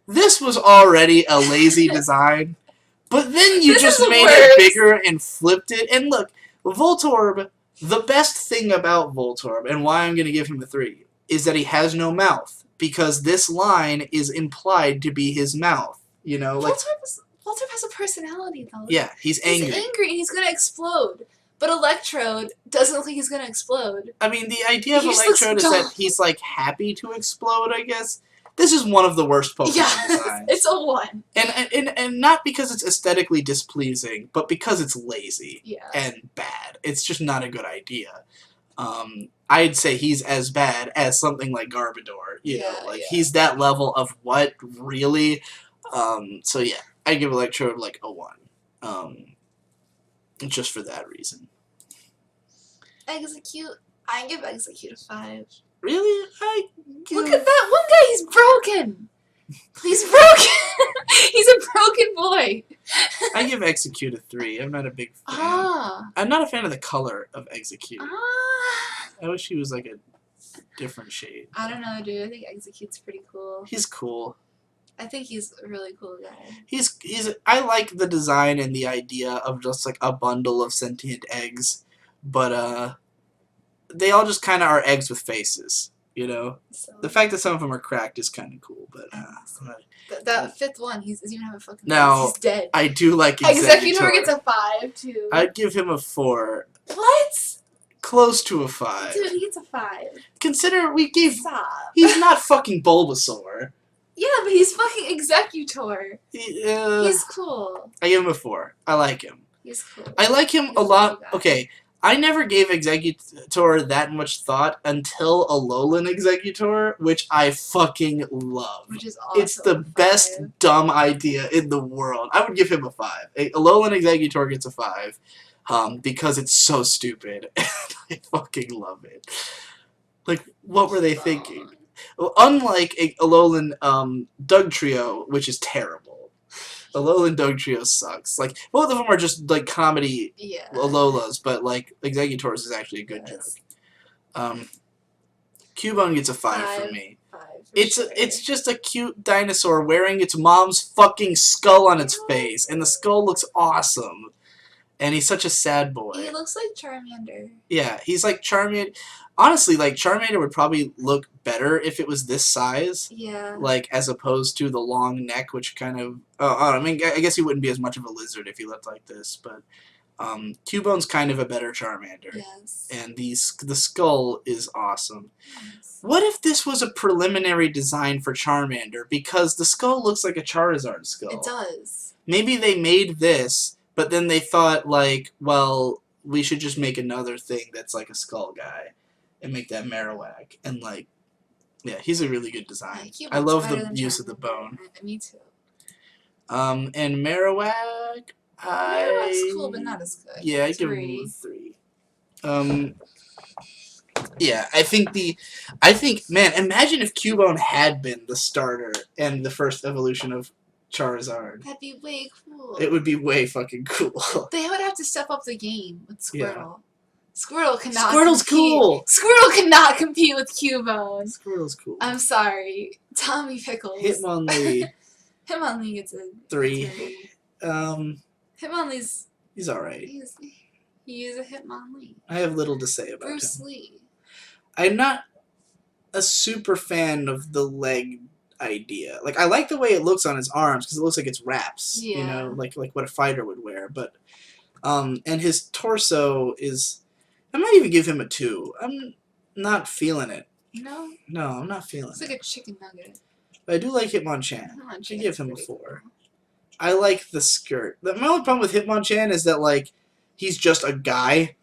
This was already a lazy design, but then you just made it bigger and flipped it. And look, Voltorb, the best thing about Voltorb, and why I'm going to give him a 3, is that he has no mouth. Because this line is implied to be his mouth. You know, like... Voltorb has a personality, though. Yeah, he's angry. He's angry and he's going to explode. But Electrode doesn't look like he's going to explund. I mean, the idea of He just Electrode looks is that dumb. he's, like, happy to explode, I guess. This is one of the worst Pokemon designs. It's a 1. And not because it's aesthetically displeasing, but because it's lazy and bad. It's just not a good idea. I'd say he's as bad as something like Garbodor. You know, like he's that level of what really. So yeah, I give Electrode like a 1. Just for that reason. Execute. I give Execute a 5. Really? Look at that one guy. He's broken. He's broken. He's a broken boy. I give Execute a 3. I'm not a big fan. Ah. I'm not a fan of the color of Execute. Ah. I wish he was like a different shade. I don't know, dude. I think Execute's pretty cool. He's cool. I think he's a really cool guy. He's I like the design and the idea of just like a bundle of sentient eggs, but they all just kind of are eggs with faces, you know. So, the fact that some of them are cracked is kind of cool, but that fifth one, he doesn't even have a fucking now face. He's dead. I do like Executor gets a 5 too. I'd give him a 4. What? Close to a 5. Dude, he gets a 5. Consider we gave. Stop. He's not fucking Bulbasaur. Yeah, but he's fucking Executor. He's cool. I give him a 4. I like him. He's cool. I like him a lot. Okay, I never gave Executor that much thought until Alolan Executor, which I fucking love. Which is awesome. It's the best dumb idea in the world. I would give him a 5. Alolan Executor gets a 5 because it's so stupid. I fucking love it. Like, what were they thinking? Well, unlike Alolan Dugtrio, which is terrible. Alolan Dugtrio sucks. Like, both of them are just, like, comedy Alolas, but, like, Exegutors is actually a good joke. Cubone gets a 5 from me. It's just a cute dinosaur wearing its mom's fucking skull on its face, and the skull looks awesome. And he's such a sad boy. He looks like Charmander. Yeah, he's like Charmander. Honestly, like, Charmander would probably look better if it was this size. Yeah. Like, as opposed to the long neck, which kind of... I mean, I guess he wouldn't be as much of a lizard if he looked like this, but... Cubone's kind of a better Charmander. Yes. And the skull is awesome. Yes. What if this was a preliminary design for Charmander? Because the skull looks like a Charizard skull. It does. Maybe they made this, but then they thought, like, well, we should just make another thing that's like a skull guy. And make that Marowak. And, like, yeah, he's a really good design. I love the use of the bone. Me too. And Marowak... Marowak's cool, but not as good. Yeah, I'd give him a 3. Yeah, I think, man, imagine if Cubone had been the starter and the first evolution of Charizard. That'd be way cool. It would be way fucking cool. They would have to step up the game with Squirtle. Yeah. Squirtle cannot Squirtle's compete. Cool! Squirtle cannot compete with Cubone. Squirtle's cool. I'm sorry. Tommy Pickles. Hitmonlee. Hitmonlee gets a 3. Hitmonlee's... He's alright. He is a Hitmonlee. I have little to say about Bruce him. Lee. I'm not a super fan of the leg idea. Like, I like the way it looks on his arms, because it looks like it's wraps. Yeah. You know, like what a fighter would wear. But, and his torso is... I might even give him a 2. I'm not feeling it. No? No, I'm not feeling it. It's like a chicken nugget. But I do like Hitmonchan. I give him a 4. Cool. I like the skirt. My only problem with Hitmonchan is that, like, he's just a guy.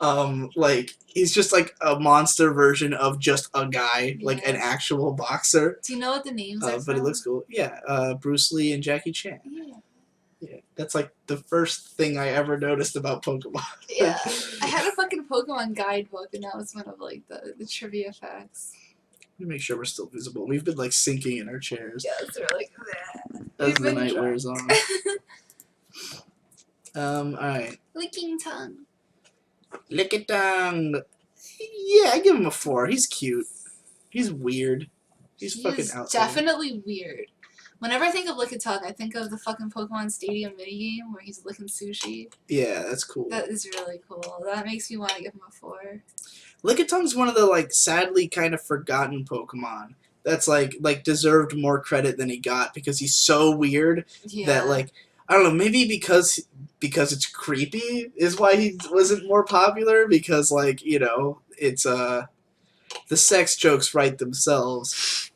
Like, he's just, like, a monster version of just a guy. Yeah. Like, an actual boxer. Do you know what the names are But he looks cool. Yeah, Bruce Lee and Jackie Chan. Yeah. Yeah, that's like the first thing I ever noticed about Pokemon. Yeah, I had a fucking Pokemon guidebook, and that was one of, like, the trivia facts. Let me make sure we're still visible. We've been, like, sinking in our chairs. Yeah, so we're like, as the night wears on. Alright. Licking tongue. Lick tongue. Yeah, I give him a 4. He's cute. He's weird. He's fucking out there. Definitely weird. Whenever I think of Lickitung, I think of the fucking Pokemon Stadium minigame where he's licking sushi. Yeah, that's cool. That is really cool. That makes me want to give him a 4. Lickitun's one of the, like, sadly kind of forgotten Pokemon that's, like deserved more credit than he got because he's so weird that, like, I don't know, maybe because it's creepy is why he wasn't more popular because, like, you know, it's, the sex jokes write themselves.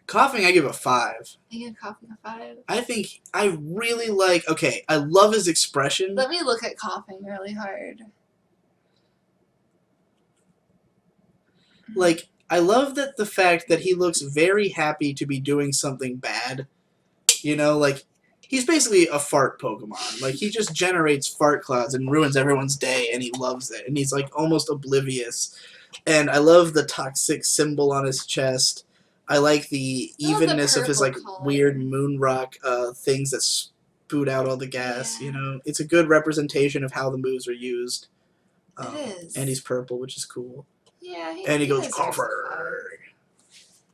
Coughing, I give a 5. I give Coughing a 5? I think I really like... Okay, I love his expression. Let me look at Coughing really hard. Like, I love that the fact that he looks very happy to be doing something bad. You know, like, he's basically a fart Pokemon. Like, he just generates fart clouds and ruins everyone's day, and he loves it. And he's, like, almost oblivious. And I love the toxic symbol on his chest. I like the evenness of his, like, weird moon rock things that spoot out all the gas, you know? It's a good representation of how the moves are used. It is. And he's purple, which is cool. Yeah, and he goes, Coughing!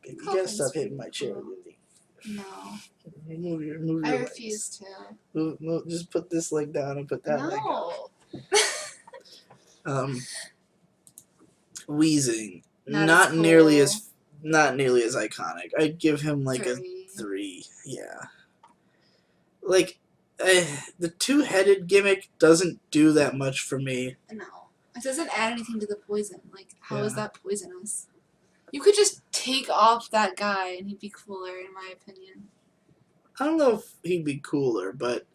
You gotta stop hitting my chair, Lily. No. Move your I legs. refuse to. Move, just put this leg down and put that leg up. Wheezing. Not nearly as iconic. I'd give him like a 3. Yeah. Like, the two-headed gimmick doesn't do that much for me. No. It doesn't add anything to the poison. Like, how is that poisonous? You could just take off that guy and he'd be cooler, in my opinion. I don't know if he'd be cooler, but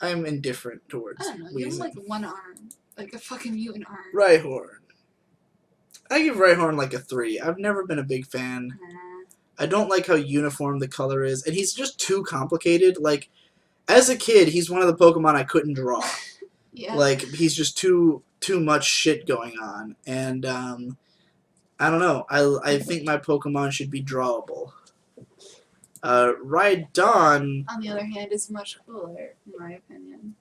I'm indifferent towards I don't know. Wheezing. Give him, like, one arm. Like a fucking mutant arm. Rhyhorn. I give Rhyhorn like a 3. I've never been a big fan. I don't like how uniform the color is, and he's just too complicated. Like, as a kid, he's one of the Pokemon I couldn't draw. Yeah. Like, he's just too much shit going on, and I don't know. I think my Pokemon should be drawable. Rhydon, on the other hand, is much cooler, in my opinion.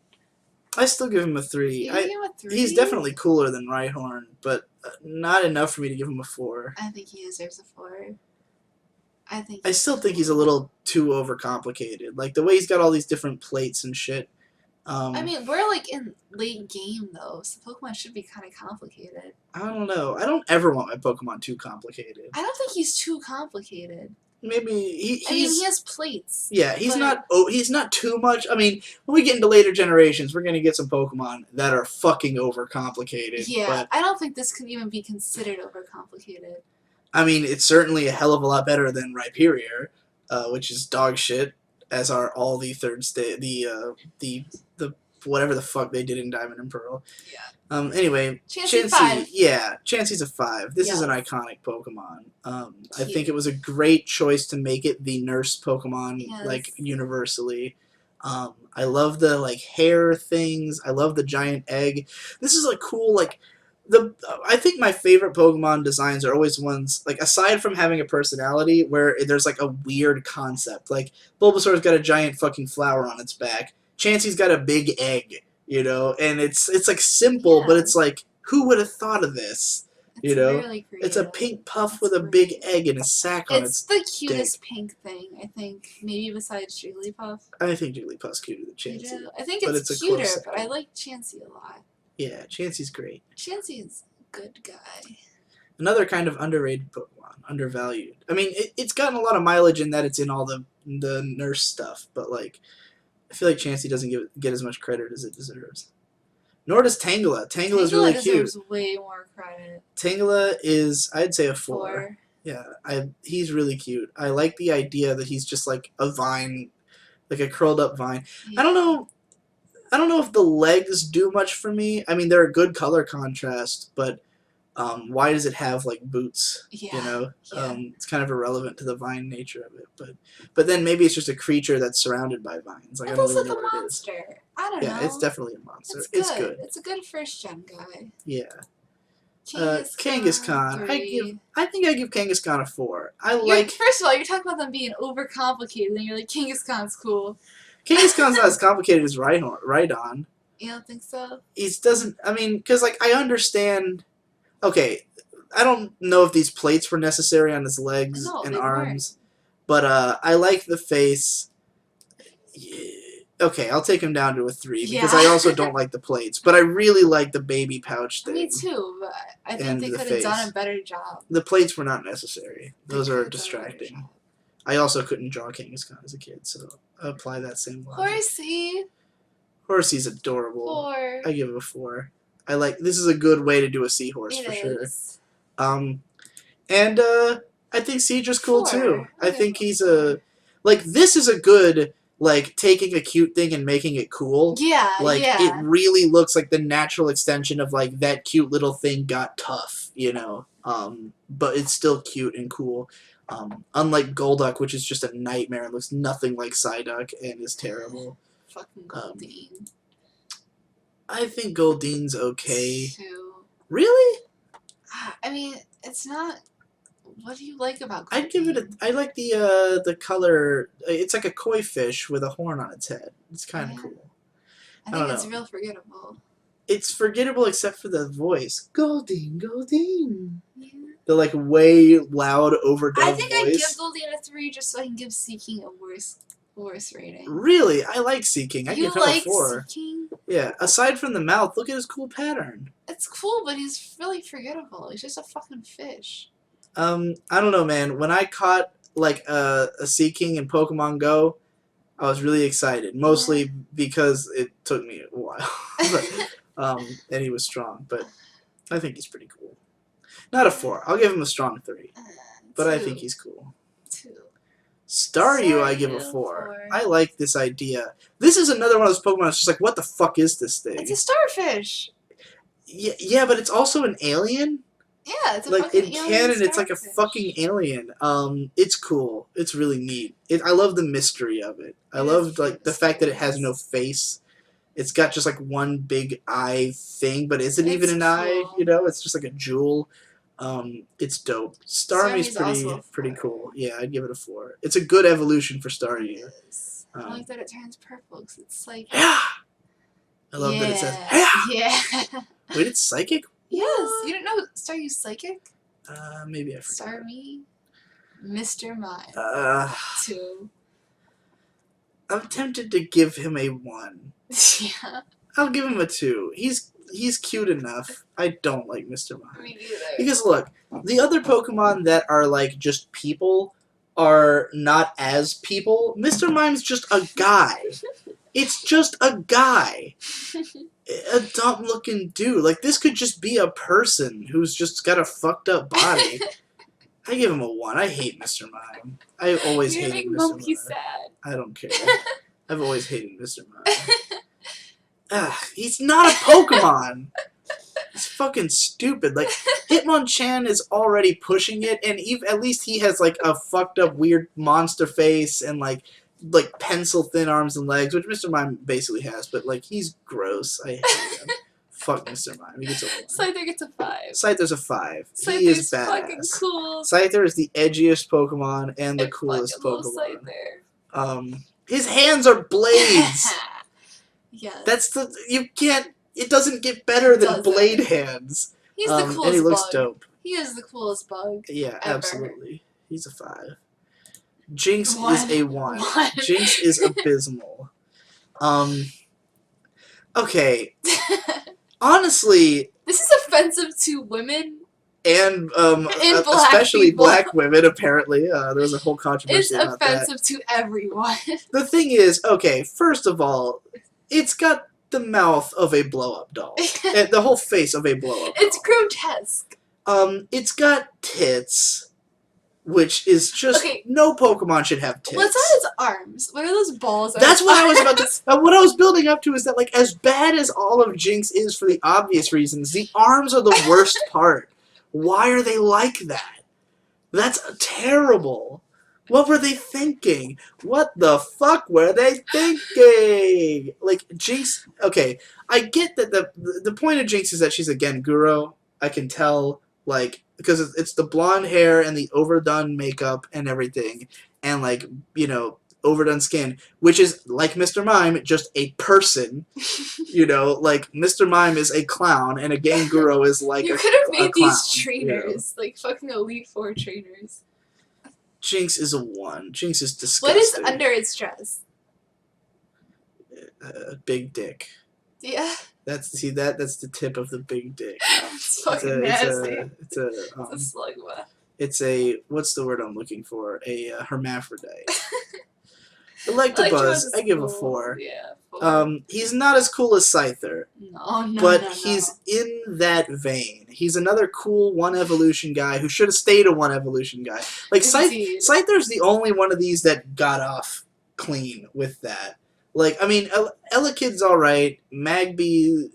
I still give him a 3. You give him a 3? He's definitely cooler than Rhyhorn, but not enough for me to give him a 4. I think he deserves a 4. I still think he's a little too overcomplicated. Like, the way he's got all these different plates and shit. I mean, we're, like, in late game, though, so Pokemon should be kind of complicated. I don't know. I don't ever want my Pokemon too complicated. I don't think he's too complicated. Maybe he has plates. Yeah, he's not too much. I mean, when we get into later generations, we're gonna get some Pokemon that are fucking overcomplicated. Yeah, but, I don't think this can even be considered overcomplicated. I mean, it's certainly a hell of a lot better than Rhyperior, which is dog shit, as are all the third stage, the whatever the fuck they did in Diamond and Pearl. Yeah. Anyway, Chansey 5. Yeah, Chansey's a 5. This is an iconic Pokemon. I think it was a great choice to make it the nurse Pokemon, like, universally. I love the, like, hair things. I love the giant egg. This is, like, cool, like, I think my favorite Pokemon designs are always ones, like, aside from having a personality, where there's, like, a weird concept. Like, Bulbasaur's got a giant fucking flower on its back. Chansey's got a big egg, you know, and it's like simple, but it's like, who would have thought of this? You know, really it's a pink puff with a big egg and a sack on its the cutest pink thing, I think, maybe besides Jigglypuff. I think Jigglypuff's cuter than Chansey. I think it's cuter, but I like Chansey a lot. Yeah, Chansey's great. Chansey's a good guy. Another kind of underrated Pokemon, undervalued. I mean, it's gotten a lot of mileage in that it's in all the nurse stuff, but, like, I feel like Chansey doesn't get as much credit as it deserves. Nor does Tangela. Tangela's really cute. Deserves way more credit. Tangela is, I'd say, a 4. Yeah, he's really cute. I like the idea that he's just like a vine, like a curled up vine. Yeah. I don't know if the legs do much for me. I mean, they're a good color contrast, but why does it have, like, boots? Yeah. You know, it's kind of irrelevant to the vine nature of it. But then maybe it's just a creature that's surrounded by vines. Like, I don't really know what it is. I don't know. Yeah, it's definitely a monster. It's good. It's a good first gen guy. Yeah. Kangaskhan. I think I give Kangaskhan a 4. First of all, you're talking about them being overcomplicated, and you're like, Kangaskhan's cool. Kangaskhan's not as complicated as Rhydon. You don't think so? I mean, because, like, I understand. Okay, I don't know if these plates were necessary on his legs and arms, but I like the face. Yeah. Okay, I'll take him down to a 3 because I also don't like the plates, but I really like the baby pouch thing. Me too, but I think they could have done a better job. The plates were not necessary. Those are distracting. I also couldn't draw Kangaskhan as a kid, so I apply that same logic. Horsey's adorable. 4. I give it a 4. This is a good way to do a seahorse for sure. And I think Seadra's cool too. I think he's this is a good, like, taking a cute thing and making it cool. Yeah, it really looks like the natural extension of, like, that cute little thing got tough, you know. But it's still cute and cool. Unlike Golduck, which is just a nightmare and looks nothing like Psyduck and is terrible. Fucking Goldeen. I think Goldene's okay. 2. Really? I mean, it's not. What do you like about Goldeen? I'd give it I like the color. It's like a koi fish with a horn on its head. It's kind of cool. I think it's real forgettable. It's forgettable except for the voice. Goldeen, Goldeen. Yeah. The like way loud overdubbed voice. I think I'd give Goldeen a 3 just so I can give Seeking a worse rating. Really? I like Seeking. I give him a 4. You like Seeking? Yeah. Aside from the mouth, look at his cool pattern. It's cool, but he's really forgettable. He's just a fucking fish. I don't know, man. When I caught like a Seeking in Pokemon Go, I was really excited. Mostly because it took me a while. But, and he was strong, but I think he's pretty cool. Not a 4. I'll give him a strong 3. But 2. I think he's cool. 2. Staryu, I give a 4. I like this idea. This is another one of those Pokemon that's just like, what the fuck is this thing? It's a starfish. Yeah, but it's also an alien. Yeah, it's a like fucking in alien canon, it's like a starfish. fucking alien. It's cool. It's really neat. I love the mystery of it. I love like the fact that it has no face. It's got just like one big eye thing, but isn't even an eye. You know, it's just like a jewel. It's dope. Starmie's pretty cool. Yeah, I'd give it a 4. It's a good evolution for Staryu. I like that it turns purple because it's like. Yeah. I love that it says. Yeah. Wait, it's psychic? Yes. You didn't know Staryu's psychic? Maybe I forgot. Starmie, Mr. Mime. 2. I'm tempted to give him a 1. Yeah. I'll give him a 2. He's cute enough. I don't like Mr. Mime. Me neither. Because look, the other Pokemon that are like just people are not as people. Mr. Mime's just a guy. It's just a guy. A dumb looking dude. Like this could just be a person who's just got a fucked up body. I give him a 1. I hate Mr. Mime. I always hated Mr. Mime. Monkey sad. I don't care. I've always hated Mr. Mime. He's not a Pokemon. It's fucking stupid. Like Hitmonchan is already pushing it, and at least he has like a fucked up weird monster face and like pencil thin arms and legs, which Mr. Mime basically has. But like he's gross. I hate him. Fuck Mr. Mime. He gets a 1. Scyther gets a 5. Scyther's a 5. Scyther's he is badass. fucking cool. Scyther is the edgiest Pokemon and the coolest Pokemon. His hands are blades. Yeah. You can't. It doesn't get better than blade hands. He's the coolest and he looks bug. Dope. He is the coolest bug. Yeah, ever. Absolutely. He's a 5. Jinx is a 1. Jinx is abysmal. Okay. Honestly, this is offensive to women. And black especially people. Black women, apparently. There was a whole controversy about that. It's offensive to everyone. The thing is, okay, first of all, it's got the mouth of a blow-up doll. The whole face of a blow-up doll. It's grotesque. It's got tits, which is just... Okay. No Pokemon should have tits. What's on its arms? What are those balls on That's its what arms? I was about to... what I was building up to is that, like, as bad as all of Jinx is for the obvious reasons, the arms are the worst part. Why are they like that? That's terrible. What were they thinking? What the fuck were they thinking? Like, Jinx... Okay, I get that the point of Jinx is that she's a Genguro. I can tell, like, because it's the blonde hair and the overdone makeup and everything. And, like, you know, overdone skin. Which is, like Mr. Mime, just a person. You know, like, Mr. Mime is a clown and a Genguro is like you could have made clown, these trainers. You know? Like, fucking Elite Four trainers. Jinx is a 1. Jinx is disgusting. What is under its dress? Big dick. Yeah. That's the tip of the big dick. It's fucking nasty. It's a slugma. It's a what's the word I'm looking for? A hermaphrodite. Electabuzz, I give a 4. Yeah. 4. He's not as cool as Scyther. No, but he's in that vein. He's another cool 1 evolution guy who should have stayed a 1 evolution guy. Like Scyther's the only one of these that got off clean with that. Like, I mean, Elekid's alright, Magby,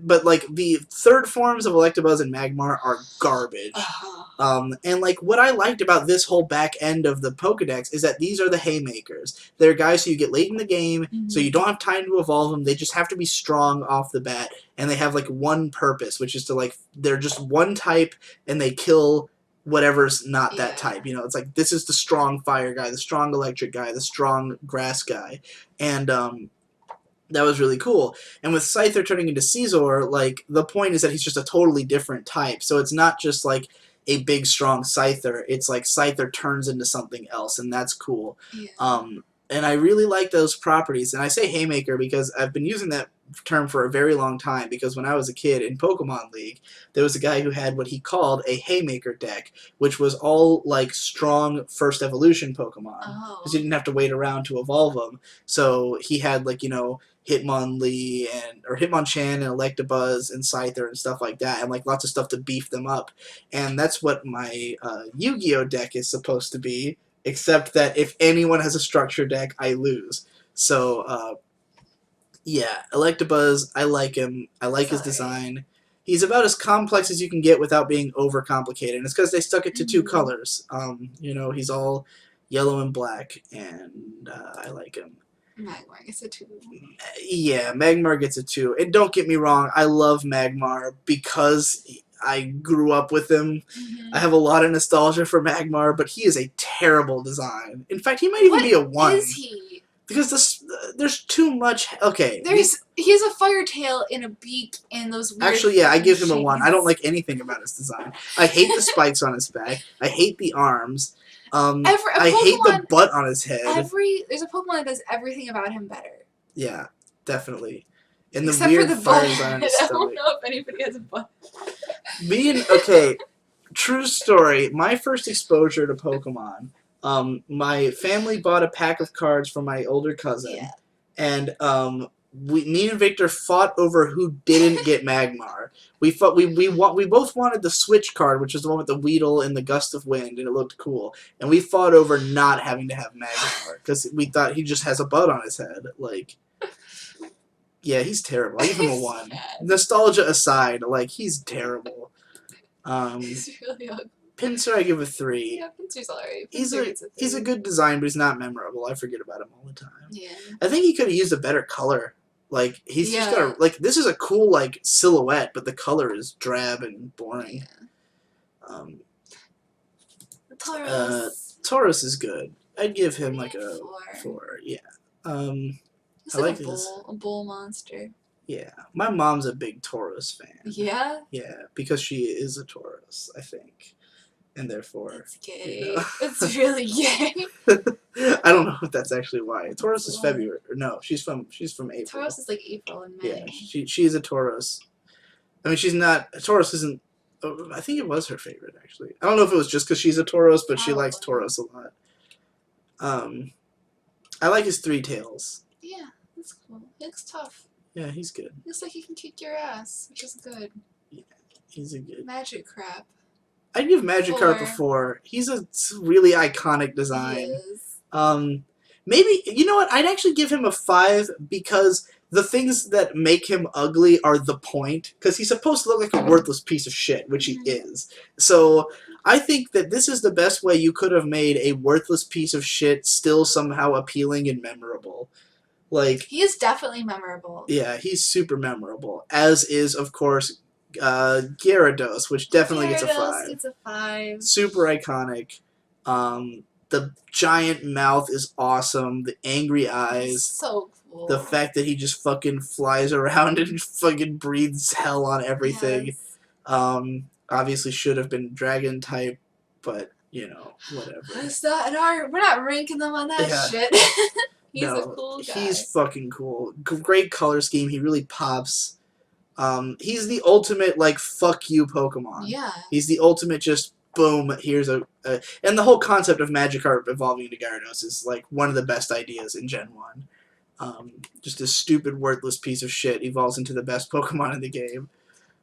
but, like, the third forms of Electabuzz and Magmar are garbage. And, like, what I liked about this whole back end of the Pokedex is that these are the haymakers. They're guys who you get late in the game, so you don't have time to evolve them. They just have to be strong off the bat, and they have, like, one purpose, which is to, like, they're just one type, and they kill whatever's not that type. You know, it's like, this is the strong fire guy, the strong electric guy, the strong grass guy. And That was really cool. And with Scyther turning into Scizor, like, the point is that he's just a totally different type. So it's not just, like, a big, strong Scyther. It's like Scyther turns into something else, and that's cool. Yeah. And I really like those properties. And I say Haymaker because I've been using that term for a very long time, because when I was a kid in Pokemon League, there was a guy who had what he called a Haymaker deck, which was all, like, strong first evolution Pokemon. Because you didn't have to wait around to evolve them. So he had, like, Hitmonlee or Hitmonchan and Electabuzz and Scyther and stuff like that, and like lots of stuff to beef them up. And that's what my Yu-Gi-Oh deck is supposed to be, except that if anyone has a structure deck, I lose. So yeah, Electabuzz, I like him. I like his design. He's about as complex as you can get without being overcomplicated. And it's because they stuck it to two colors. He's all yellow and black, and I like him. Magmar gets a 2. Yeah, Magmar gets a 2. And don't get me wrong, I love Magmar because I grew up with him. Mm-hmm. I have a lot of nostalgia for Magmar, but he is a terrible design. In fact, he might even be a 1. What is he? Because there's too much... Okay. He has a fire tail and a beak and those weird... Actually, yeah, I give him a 1. I don't like anything about his design. I hate the spikes on his back. I hate the arms. I hate the butt on his head. There's a Pokemon that does everything about him better. Yeah, definitely. And Except the weird for the fire butt. design on his I stomach. don't know if anybody has a butt. Okay, true story. My first exposure to Pokemon, my family bought a pack of cards for my older cousin, and me and Victor fought over who didn't get Magmar. We both wanted the Switch card, which was the one with the Weedle and the Gust of Wind, and it looked cool. And we fought over not having to have Magmar because we thought he just has a bud on his head. Like, yeah, he's terrible. I give him a 1. Nostalgia aside, like, he's terrible. He's really ugly. Pinsir, I give a 3. Yeah, Pinsir's alright. He's a good design, but he's not memorable. I forget about him all the time. Yeah. I think he could have used a better color. Like, he's just got a... Like, this is a cool, like, silhouette, but the color is drab and boring. Yeah. Tauros. Tauros is good. I'd give him, like, a 4. Yeah. He's like a bull monster. Yeah. My mom's a big Tauros fan. Yeah? Yeah, because she is a Tauros, I think. And therefore... That's gay. It's really gay. I don't know if that's actually why. Tauros is February. No, she's from April. Tauros is like April and May. Yeah, she is a Tauros. I mean, she's not... Tauros isn't... I think it was her favorite, actually. I don't know if it was just because she's a Tauros, but she likes Tauros a lot. I like his 3 tails. Yeah, that's cool. He looks tough. Yeah, he's good. He looks like he can kick your ass, which is good. Yeah, he's a good... Magic Crap. I'd give Magikarp a 4. He's a really iconic design. He is. Maybe, you know what? I'd actually give him a 5 because the things that make him ugly are the point. Because he's supposed to look like a worthless piece of shit, which he is. So I think that this is the best way you could have made a worthless piece of shit still somehow appealing and memorable. Like, he is definitely memorable. Yeah, he's super memorable. As is, of course, Gyarados, which definitely gets a 5. Gets a 5. Super iconic. The giant mouth is awesome. The angry eyes. So cool. The fact that he just fucking flies around and fucking breathes hell on everything. Yes. Obviously should have been dragon type, but whatever. We're not ranking them on that shit. He's a cool guy. He's fucking cool. Great color scheme. He really pops. He's the ultimate, like, fuck you Pokemon. Yeah. He's the ultimate just, boom, here's and the whole concept of Magikarp evolving into Gyarados is, like, one of the best ideas in Gen 1. Just a stupid, worthless piece of shit evolves into the best Pokemon in the game.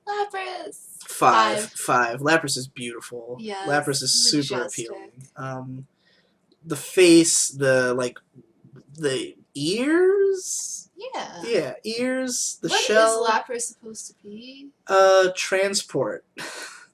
Lapras. 5. Lapras is beautiful. Yeah. Lapras is super appealing. The face, the ears? Yeah. Yeah, ears, the shell. What is Lapras supposed to be? Transport.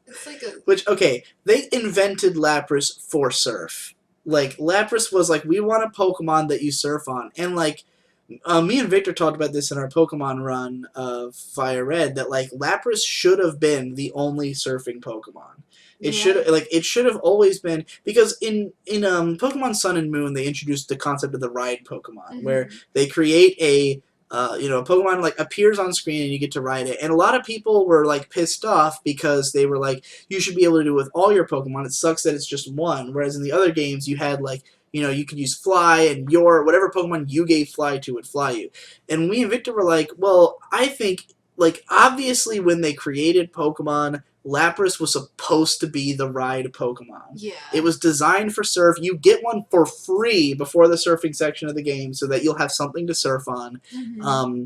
It's like a... Which, okay, they invented Lapras for surf. Like, Lapras was like, we want a Pokemon that you surf on. And, like, me and Victor talked about this in our Pokemon run of Fire Red, that, like, Lapras should have been the only surfing Pokemon. It should have always been, because in Pokemon Sun and Moon they introduced the concept of the ride Pokemon, where they create a a Pokemon like appears on screen and you get to ride it. And a lot of people were like pissed off because they were like, you should be able to do it with all your Pokemon. It sucks that it's just one. Whereas in the other games, you had like, you could use Fly and whatever Pokemon you gave Fly to would fly you. And we and Victor were like, well, I think like obviously when they created Pokemon, Lapras was supposed to be the ride Pokemon. Yeah. It was designed for surf. You get one for free before the surfing section of the game so that you'll have something to surf on. Mm-hmm.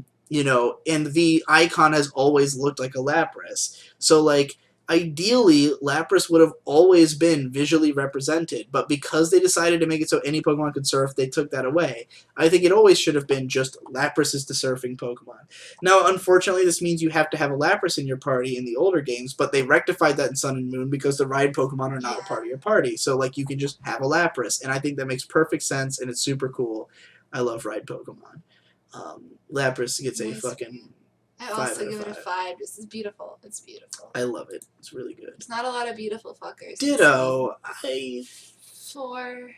And the icon has always looked like a Lapras. So, like, ideally, Lapras would have always been visually represented, but because they decided to make it so any Pokemon could surf, they took that away. I think it always should have been just Lapras is the surfing Pokemon. Now, unfortunately, this means you have to have a Lapras in your party in the older games, but they rectified that in Sun and Moon because the ride Pokemon are not a part of your party. So, like, you can just have a Lapras, and I think that makes perfect sense, and it's super cool. I love ride Pokemon. Lapras gets a fucking... I also give it a 5. This is beautiful. It's beautiful. I love it. It's really good. It's not a lot of beautiful fuckers. Ditto. 4.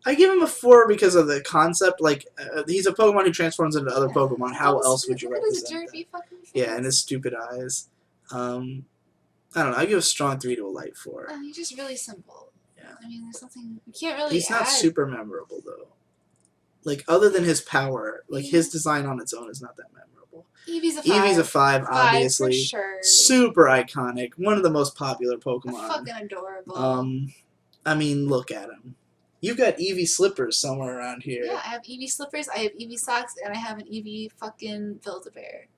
I give him a 4 because of the concept. Like, he's a Pokemon who transforms into other Pokemon. How else would you represent that? Yeah, and his stupid eyes. I don't know. I give a strong 3 to a light 4. He's just really simple. Yeah. I mean, there's nothing... You can't really He's not super memorable, though. Like, other than his power, like, his design on its own is not that memorable. Eevee's a 5. Eevee's a 5, obviously. 5 for sure. Super iconic. One of the most popular Pokemon. Fucking adorable. I mean, look at him. You've got Eevee slippers somewhere around here. Yeah, I have Eevee slippers, I have Eevee socks, and I have an Eevee fucking Build-A-Bear.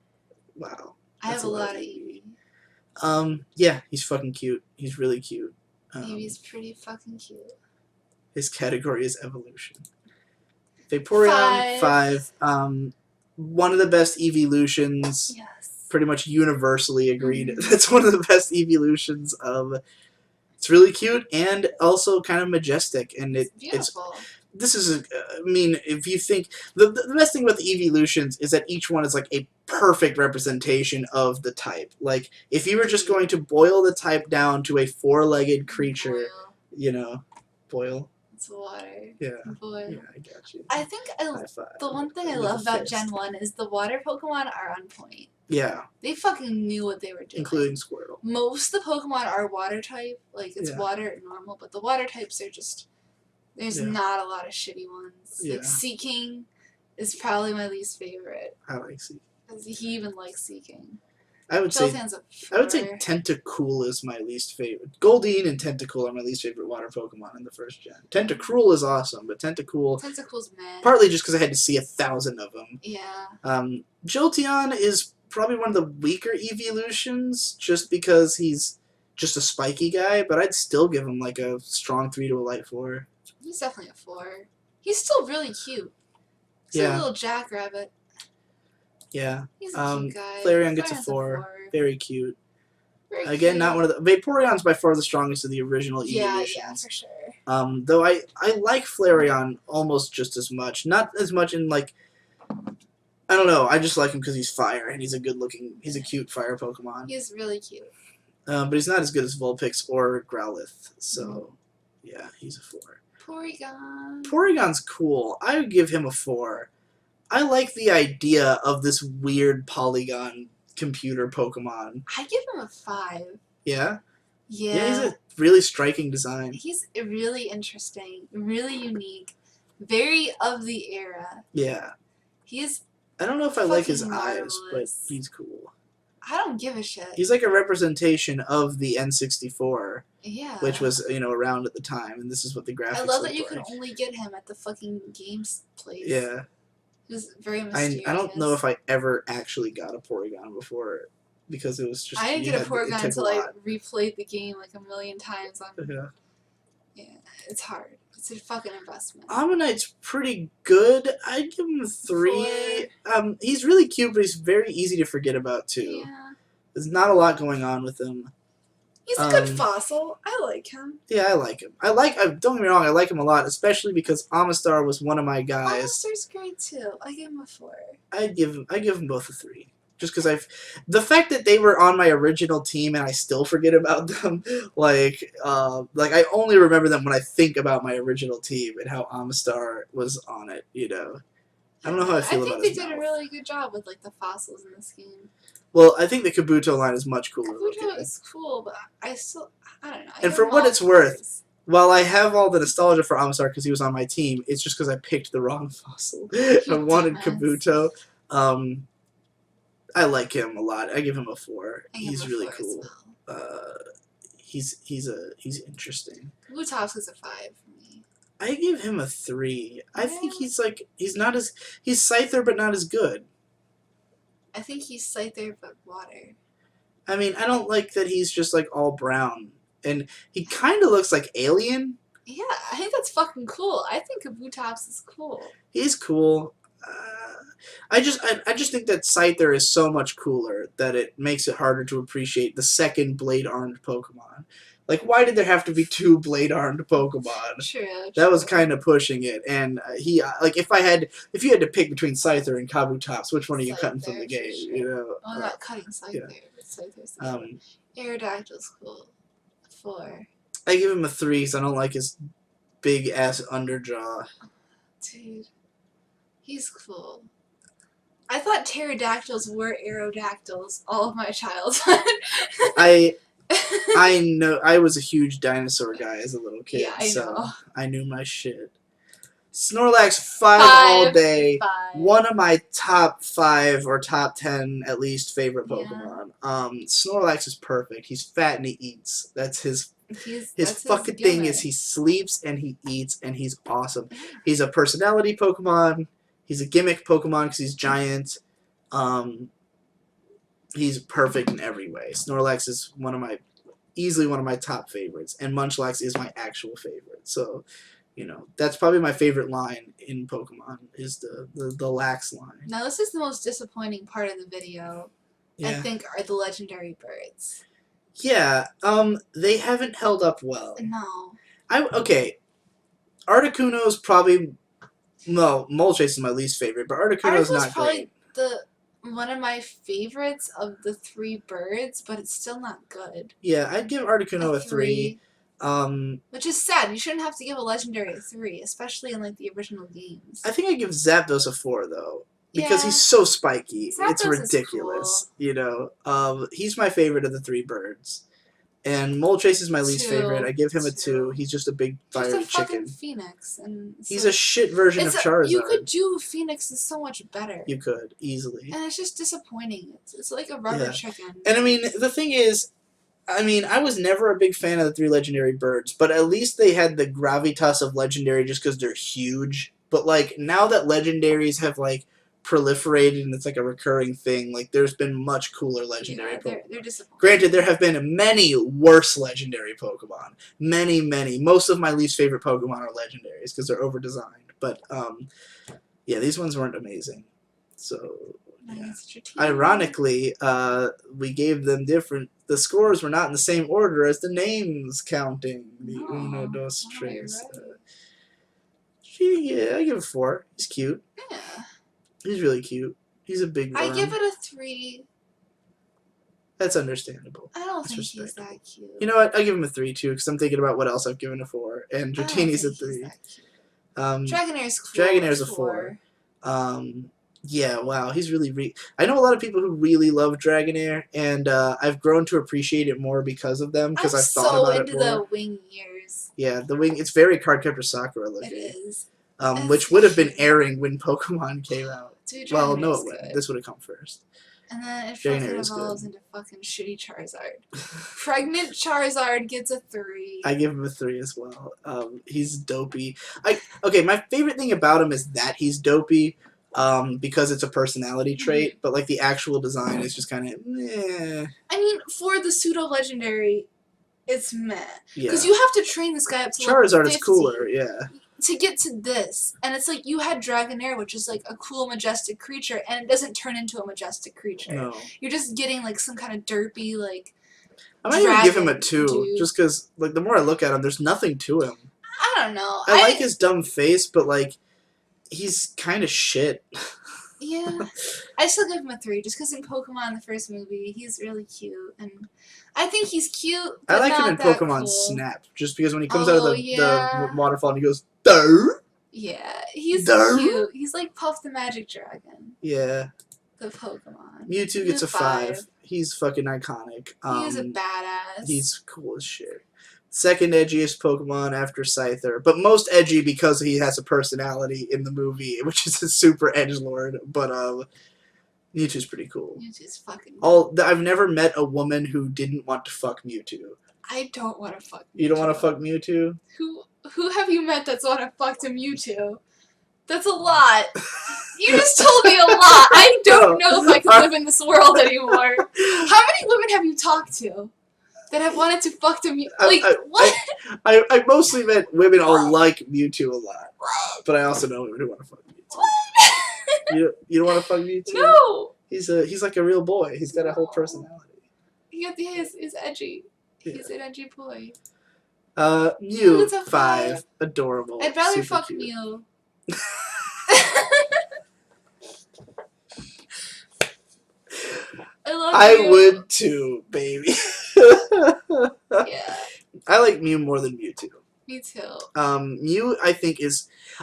Wow. I have a lot of Eevee. Yeah, he's fucking cute. He's really cute. Eevee's pretty fucking cute. His category is evolution. Vaporeon, 5. One of the best evolutions. Yes. Pretty much universally agreed. That's one of the best evolutions of. It's really cute and also kind of majestic, and it's beautiful. If you think the best thing about the evolutions is that each one is like a perfect representation of the type. Like if you were just going to boil the type down to a 4-legged creature, boil. It's water. Yeah. Boy. Yeah, I got you. I think the one thing I love about Gen 1 is the water Pokemon are on point. Yeah. They fucking knew what they were doing. Including Squirtle. Most of the Pokemon are water type. Like, it's water and normal, but the water types are just... There's not a lot of shitty ones. Yeah. Like, Seeking is probably my least favorite. I like Seeking. Because he even likes Seeking. I would say Tentacruel is my least favorite. Goldeen and Tentacruel are my least favorite water Pokemon in the first gen. Tentacruel is awesome, but Tentacruel's mad. Partly just because I had to see 1,000 of them. Yeah. Jolteon is probably one of the weaker evolutions, just because he's just a spiky guy, but I'd still give him like a strong 3 to a light 4. He's definitely a 4. He's still really cute. He's a little jackrabbit. Yeah. He's a cute guy. Flareon gets a 4. Very cute. Very cute. Not one of the... Vaporeon's by far the strongest of the original evolutions. Yeah, for sure. Though I like Flareon almost just as much. Not as much in, like... I don't know. I just like him because he's fire, and he's a cute fire Pokemon. He's really cute. But he's not as good as Vulpix or Growlithe, so... Yeah, he's a 4. Porygon's cool. I would give him a 4. I like the idea of this weird polygon computer Pokemon. I give him a 5. Yeah? Yeah. Yeah, he's a really striking design. He's really interesting, really unique, very of the era. Yeah. He's I don't know if I like his eyes, but he's cool. I don't give a shit. He's like a representation of the N64. Yeah. Which was, around at the time, and this is what the graphics I love that you like. could only get him at the fucking games place. Yeah. It was very mysterious. I don't know if I ever actually got a Porygon before, because it was just... I didn't get a Porygon until I replayed the game like a million times. Yeah, it's hard. It's a fucking investment. Ammonite's pretty good. I'd give him a 3. He's really cute, but he's very easy to forget about, too. Yeah. There's not a lot going on with him. He's a good fossil. I like him. Yeah, I like him. Don't get me wrong, I like him a lot, especially because Amistar was one of my guys. Amistar's great too. I give him a 4. I give him both a 3. Just because the fact that they were on my original team and I still forget about them, like I only remember them when I think about my original team and how Amistar was on it, I don't know how I feel about his I think they did a really good job with like the fossils in this game. Well, I think the Kabuto line is much cooler. Kabuto is cool, but I don't know. And for what it's worth, while I have all the nostalgia for Bulbasaur because he was on my team, it's just because I picked the wrong fossil. I wanted Kabuto. I like him a lot. I give him a 4. He's really cool. Well. He's interesting. Kabutops is a 5 for me. I give him a 3. I think he's Scyther but not as good. I think he's Scyther but water. I mean, I don't like that he's just like all brown. And he kind of looks like Alien. Yeah, I think that's fucking cool. I think Kabutops is cool. He's cool. I just think that Scyther is so much cooler that it makes it harder to appreciate the second blade-armed Pokemon. Like, why did there have to be 2 blade-armed Pokemon? True. That was kind of pushing it. And he, like, if you had to pick between Scyther and Kabutops, which one are you cutting from the game? Sure. You know. Oh, I'm not cutting Scyther. Yeah. Scyther's Aerodactyl's cool. 4. I give him a 3 because I don't like his big ass underjaw. Dude, he's cool. I thought pterodactyls were aerodactyls all of my childhood. I know. I was a huge dinosaur guy as a little kid, yeah, so I knew my shit. Snorlax 5 all day. 5. One of my top 5 or top 10 at least favorite Pokemon. Yeah. Snorlax is perfect. He's fat and he eats. That's his fucking thing is he sleeps and he eats and he's awesome. He's a personality Pokemon. He's a gimmick Pokemon because he's giant. He's perfect in every way. Snorlax is easily one of my top favorites, and Munchlax is my actual favorite. So, you know, that's probably my favorite line in Pokemon is the Lax line. Now, this is the most disappointing part of the video. Yeah. I think are the legendary birds. Yeah, they haven't held up well. No. Articuno's probably. No, Moltres is my least favorite, but Articuno's not probably great. One of my favorites of the 3 birds, but it's still not good. Yeah, I'd give Articuno a 3. Which is sad. You shouldn't have to give a legendary a 3, especially in like the original games. I think I'd give Zapdos a 4 though. Because he's so spiky. Zapdos it's ridiculous. Cool. You know. He's my favorite of the 3 birds. And Moltres is my least favorite. I give him a 2. He's just a big fire chicken. Fucking Phoenix. And he's a shit version of Charizard. You could do Phoenix is so much better. You could, easily. And it's just disappointing. It's like a rubber chicken. And I mean, the thing is, I was never a big fan of the 3 legendary birds, but at least they had the gravitas of legendary just because they're huge. But like, now that legendaries have like proliferated and it's like a recurring thing, like there's been much cooler legendary Pokemon. They're disappointing. Granted, there have been many worse legendary Pokemon. Many. Most of my least favorite Pokemon are legendaries because they're over designed. But yeah, these ones weren't amazing. So yeah. Ironically, we gave them different. The scores were not in the same order as the names counting. The uno, dos, tres. Yeah, I give it a 4. He's cute. Yeah. He's really cute. He's a big worm. I give it a 3. That's understandable. I don't think he's that cute. You know what? I give him a 3 too, because I'm thinking about what else I've given a 4, and Dratini's a 3. Dragonair's cool. Dragonair's a 4. Yeah, wow, he's really. I know a lot of people who really love Dragonair, and I've grown to appreciate it more because of them. Because I've thought about it more. I'm so into the wing ears. Yeah, the wing. It's very Cardcaptor Sakura looking. It is. Which would have been airing when Pokemon came out. Dude, well, no, it wouldn't. This would have come first. And then it fucking evolves into fucking shitty Charizard. Pregnant Charizard gets a 3. I give him a 3 as well. He's dopey. My favorite thing about him is that he's dopey, because it's a personality trait. But like the actual design is just kind of meh. I mean, for the pseudo legendary, it's meh. Yeah. Because you have to train this guy up to Charizard like 50. is cooler, yeah. To get to this, and it's like you had Dragonair, which is like a cool, majestic creature, and it doesn't turn into a majestic creature. No. You're just getting like some kind of derpy, like. I might even give him a 2, just because like the more I look at him, there's nothing to him. I don't know. I like his dumb face, but like, he's kind of shit. Yeah, I still give him a 3, just because in Pokemon, the first movie, he's really cute, and I think he's cute. But I like him in Pokemon Snap, just because when he comes out of the waterfall and he goes, "Durr." Yeah, He's cute. He's like Puff the Magic Dragon. Yeah. The Pokemon. Mewtwo gets a 5. He's fucking iconic. He's a badass. He's cool as shit. Second edgiest Pokemon after Scyther, but most edgy because he has a personality in the movie, which is a super edgelord. But Mewtwo's pretty cool. Mewtwo's fucking cool. I've never met a woman who didn't want to fuck Mewtwo. I don't want to fuck Mewtwo. You don't want to fuck Mewtwo? Who have you met that's want to fuck to Mewtwo? That's a lot. You just told me a lot. I don't know if I can live in this world anymore. How many women have you talked to that have wanted to fuck to Mewtwo? Like, what? I mostly met women who like Mewtwo a lot. But I also know women who want to fuck Mewtwo. What? You don't want to fuck Mewtwo? No. He's like a real boy. He's got a whole personality. He's edgy. Yeah. He's an edgy boy. Mew, 5. Adorable. I'd rather fuck cute. Mew. I would too, baby. Yeah. I like Mew more than Mewtwo. Me too. Mew, I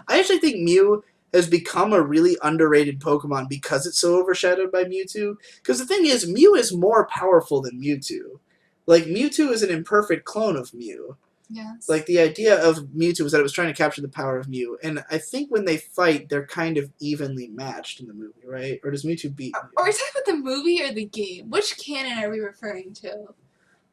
actually think Mew has become a really underrated Pokemon because it's so overshadowed by Mewtwo. Because the thing is, Mew is more powerful than Mewtwo. Like, Mewtwo is an imperfect clone of Mew. Yes. Like, the idea of Mewtwo was that it was trying to capture the power of Mew. And I think when they fight, they're kind of evenly matched in the movie, right? Or does Mewtwo beat Mew? Are we talking about the movie or the game? Which canon are we referring to?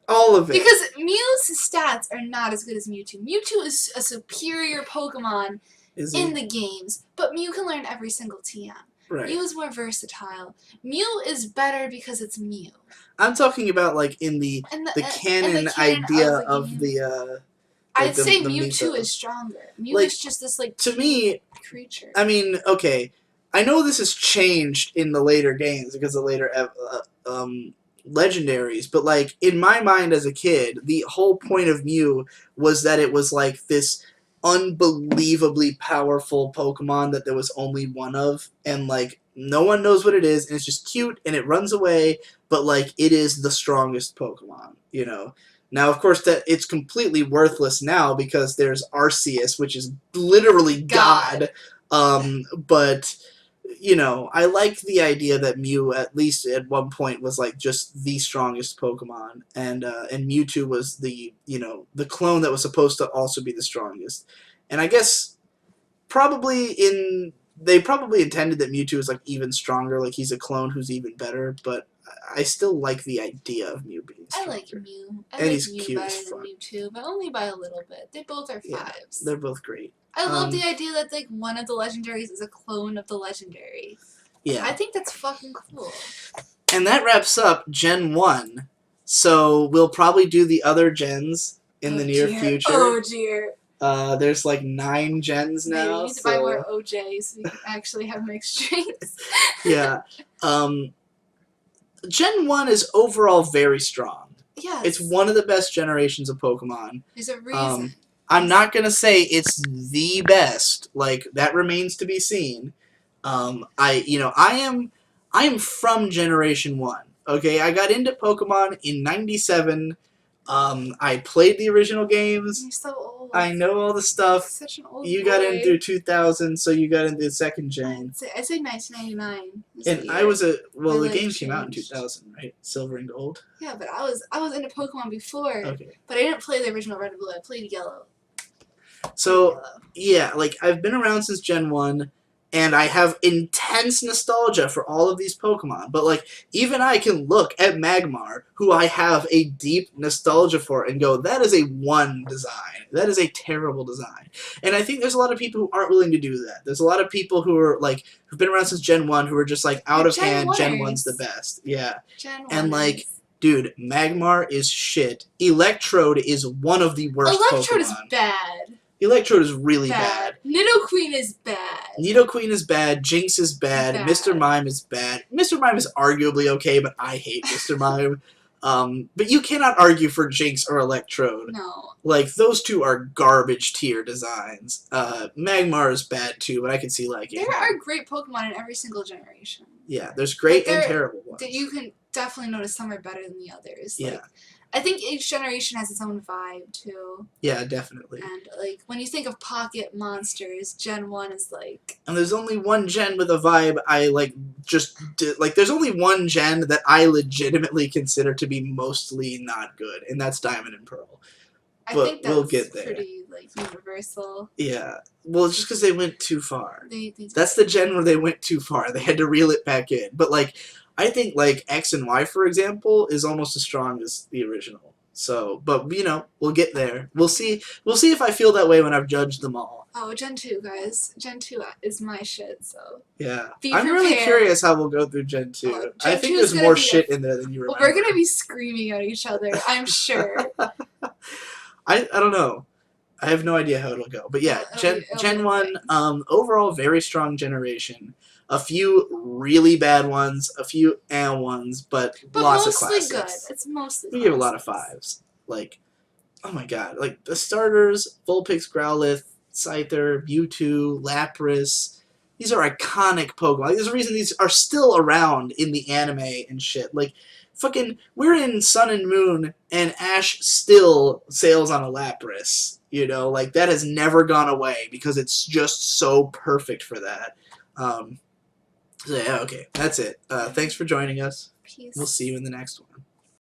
All of it. Because Mew's stats are not as good as Mewtwo. Mewtwo is a superior Pokemon in the games, but Mew can learn every single TM. Right. Mew is more versatile. Mew is better because it's Mew. I'm talking about, like, in the canon idea of the I'd say Mewtwo is stronger. Mew is just this, like, to me, creature. I mean, okay, I know this has changed in the later games because of later legendaries, but, like, in my mind as a kid, the whole point of Mew was that it was, like, this unbelievably powerful Pokemon that there was only one of, and, like, no one knows what it is, and it's just cute, and it runs away, but, like, it is the strongest Pokemon, you know? Now, of course, that it's completely worthless now because there's Arceus, which is literally God. But, you know, I like the idea that Mew, at least at one point, was, like, just the strongest Pokemon, and Mewtwo was the, you know, the clone that was supposed to also be the strongest. And I guess they probably intended that Mewtwo is, like, even stronger, like he's a clone who's even better, but I still like the idea of Mew being stronger. I like Mew. I and like he's Mew cute better as than fuck. Mewtwo, but only by a little bit. They both are 5s. Yeah, they're both great. I love the idea that, like, one of the legendaries is a clone of the legendary. Yeah. I think that's fucking cool. And that wraps up Gen 1. So we'll probably do the other gens in the near future. Oh, dear. There's like 9 gens now. Maybe you need to buy more OJs so we can actually have mixed strains. Yeah. Gen 1 is overall very strong. Yes. It's one of the best generations of Pokemon. There's a reason. I'm not going to say it's the best. Like, that remains to be seen. I am from Generation 1. Okay, I got into Pokemon in 97. I played the original games. You're so old. I know all the stuff. Such an old You boy. got in through 2000, so you got into the second gen. I'd say 1999. And I was the games came out in 2000, right? Silver and Gold. Yeah, but I was into Pokemon before. Okay. But I didn't play the original Red and Blue. I played Yellow. So, yeah, like, I've been around since Gen 1, and I have intense nostalgia for all of these Pokemon. But, like, even I can look at Magmar, who I have a deep nostalgia for, and go, that is a 1 design. That is a terrible design. And I think there's a lot of people who aren't willing to do that. There's a lot of people who are, like, who've been around since Gen 1 who are just, like, out of hand, Gen 1's the best. Yeah. And, like, dude, Magmar is shit. Electrode is one of the worst Electrode Pokemon. is bad. Electrode is really bad. Nidoqueen is bad. Nidoqueen is bad. Jinx is bad. Mr. Mime is bad. Mr. Mime is arguably okay, but I hate Mr. Mime. But you cannot argue for Jinx or Electrode. No. Like, those two are garbage tier designs. Magmar is bad too, but I can see liking There are great Pokemon in every single generation. Yeah, there's great and terrible ones. You can definitely notice some are better than the others. Yeah. Like, I think each generation has its own vibe too. Yeah, definitely. And like when you think of pocket monsters, Gen 1 is like. And there's only one gen with a vibe I like. There's only one gen that I legitimately consider to be mostly not good, and that's Diamond and Pearl. I think that's we'll get there. Pretty like universal. Yeah. Well, it's just because they went too far. They that's the gen where they went too far. They had to reel it back in. But like, I think like X and Y, for example, is almost as strong as the original. So, but you know, we'll get there. We'll see. We'll see if I feel that way when I've judged them all. Oh, Gen 2, guys. Gen 2 is my shit. So. Yeah. I'm really curious how we'll go through Gen 2. Gen I think there's more shit in there than you remember. Well, we're gonna be screaming at each other. I'm sure. I don't know. I have no idea how it'll go. But yeah, Gen 1, overall very strong generation. A few really bad ones, a few ones, but lots of classics. Mostly good. It's mostly we give a lot of 5s. Like, oh my god. Like, the starters, Vulpix, Growlithe, Scyther, Mewtwo, Lapras. These are iconic Pokemon. There's a reason these are still around in the anime and shit. Like, fucking, we're in Sun and Moon, and Ash still sails on a Lapras. You know, like, that has never gone away because it's just so perfect for that. So yeah, okay, that's it. Thanks for joining us. Peace. We'll see you in the next one.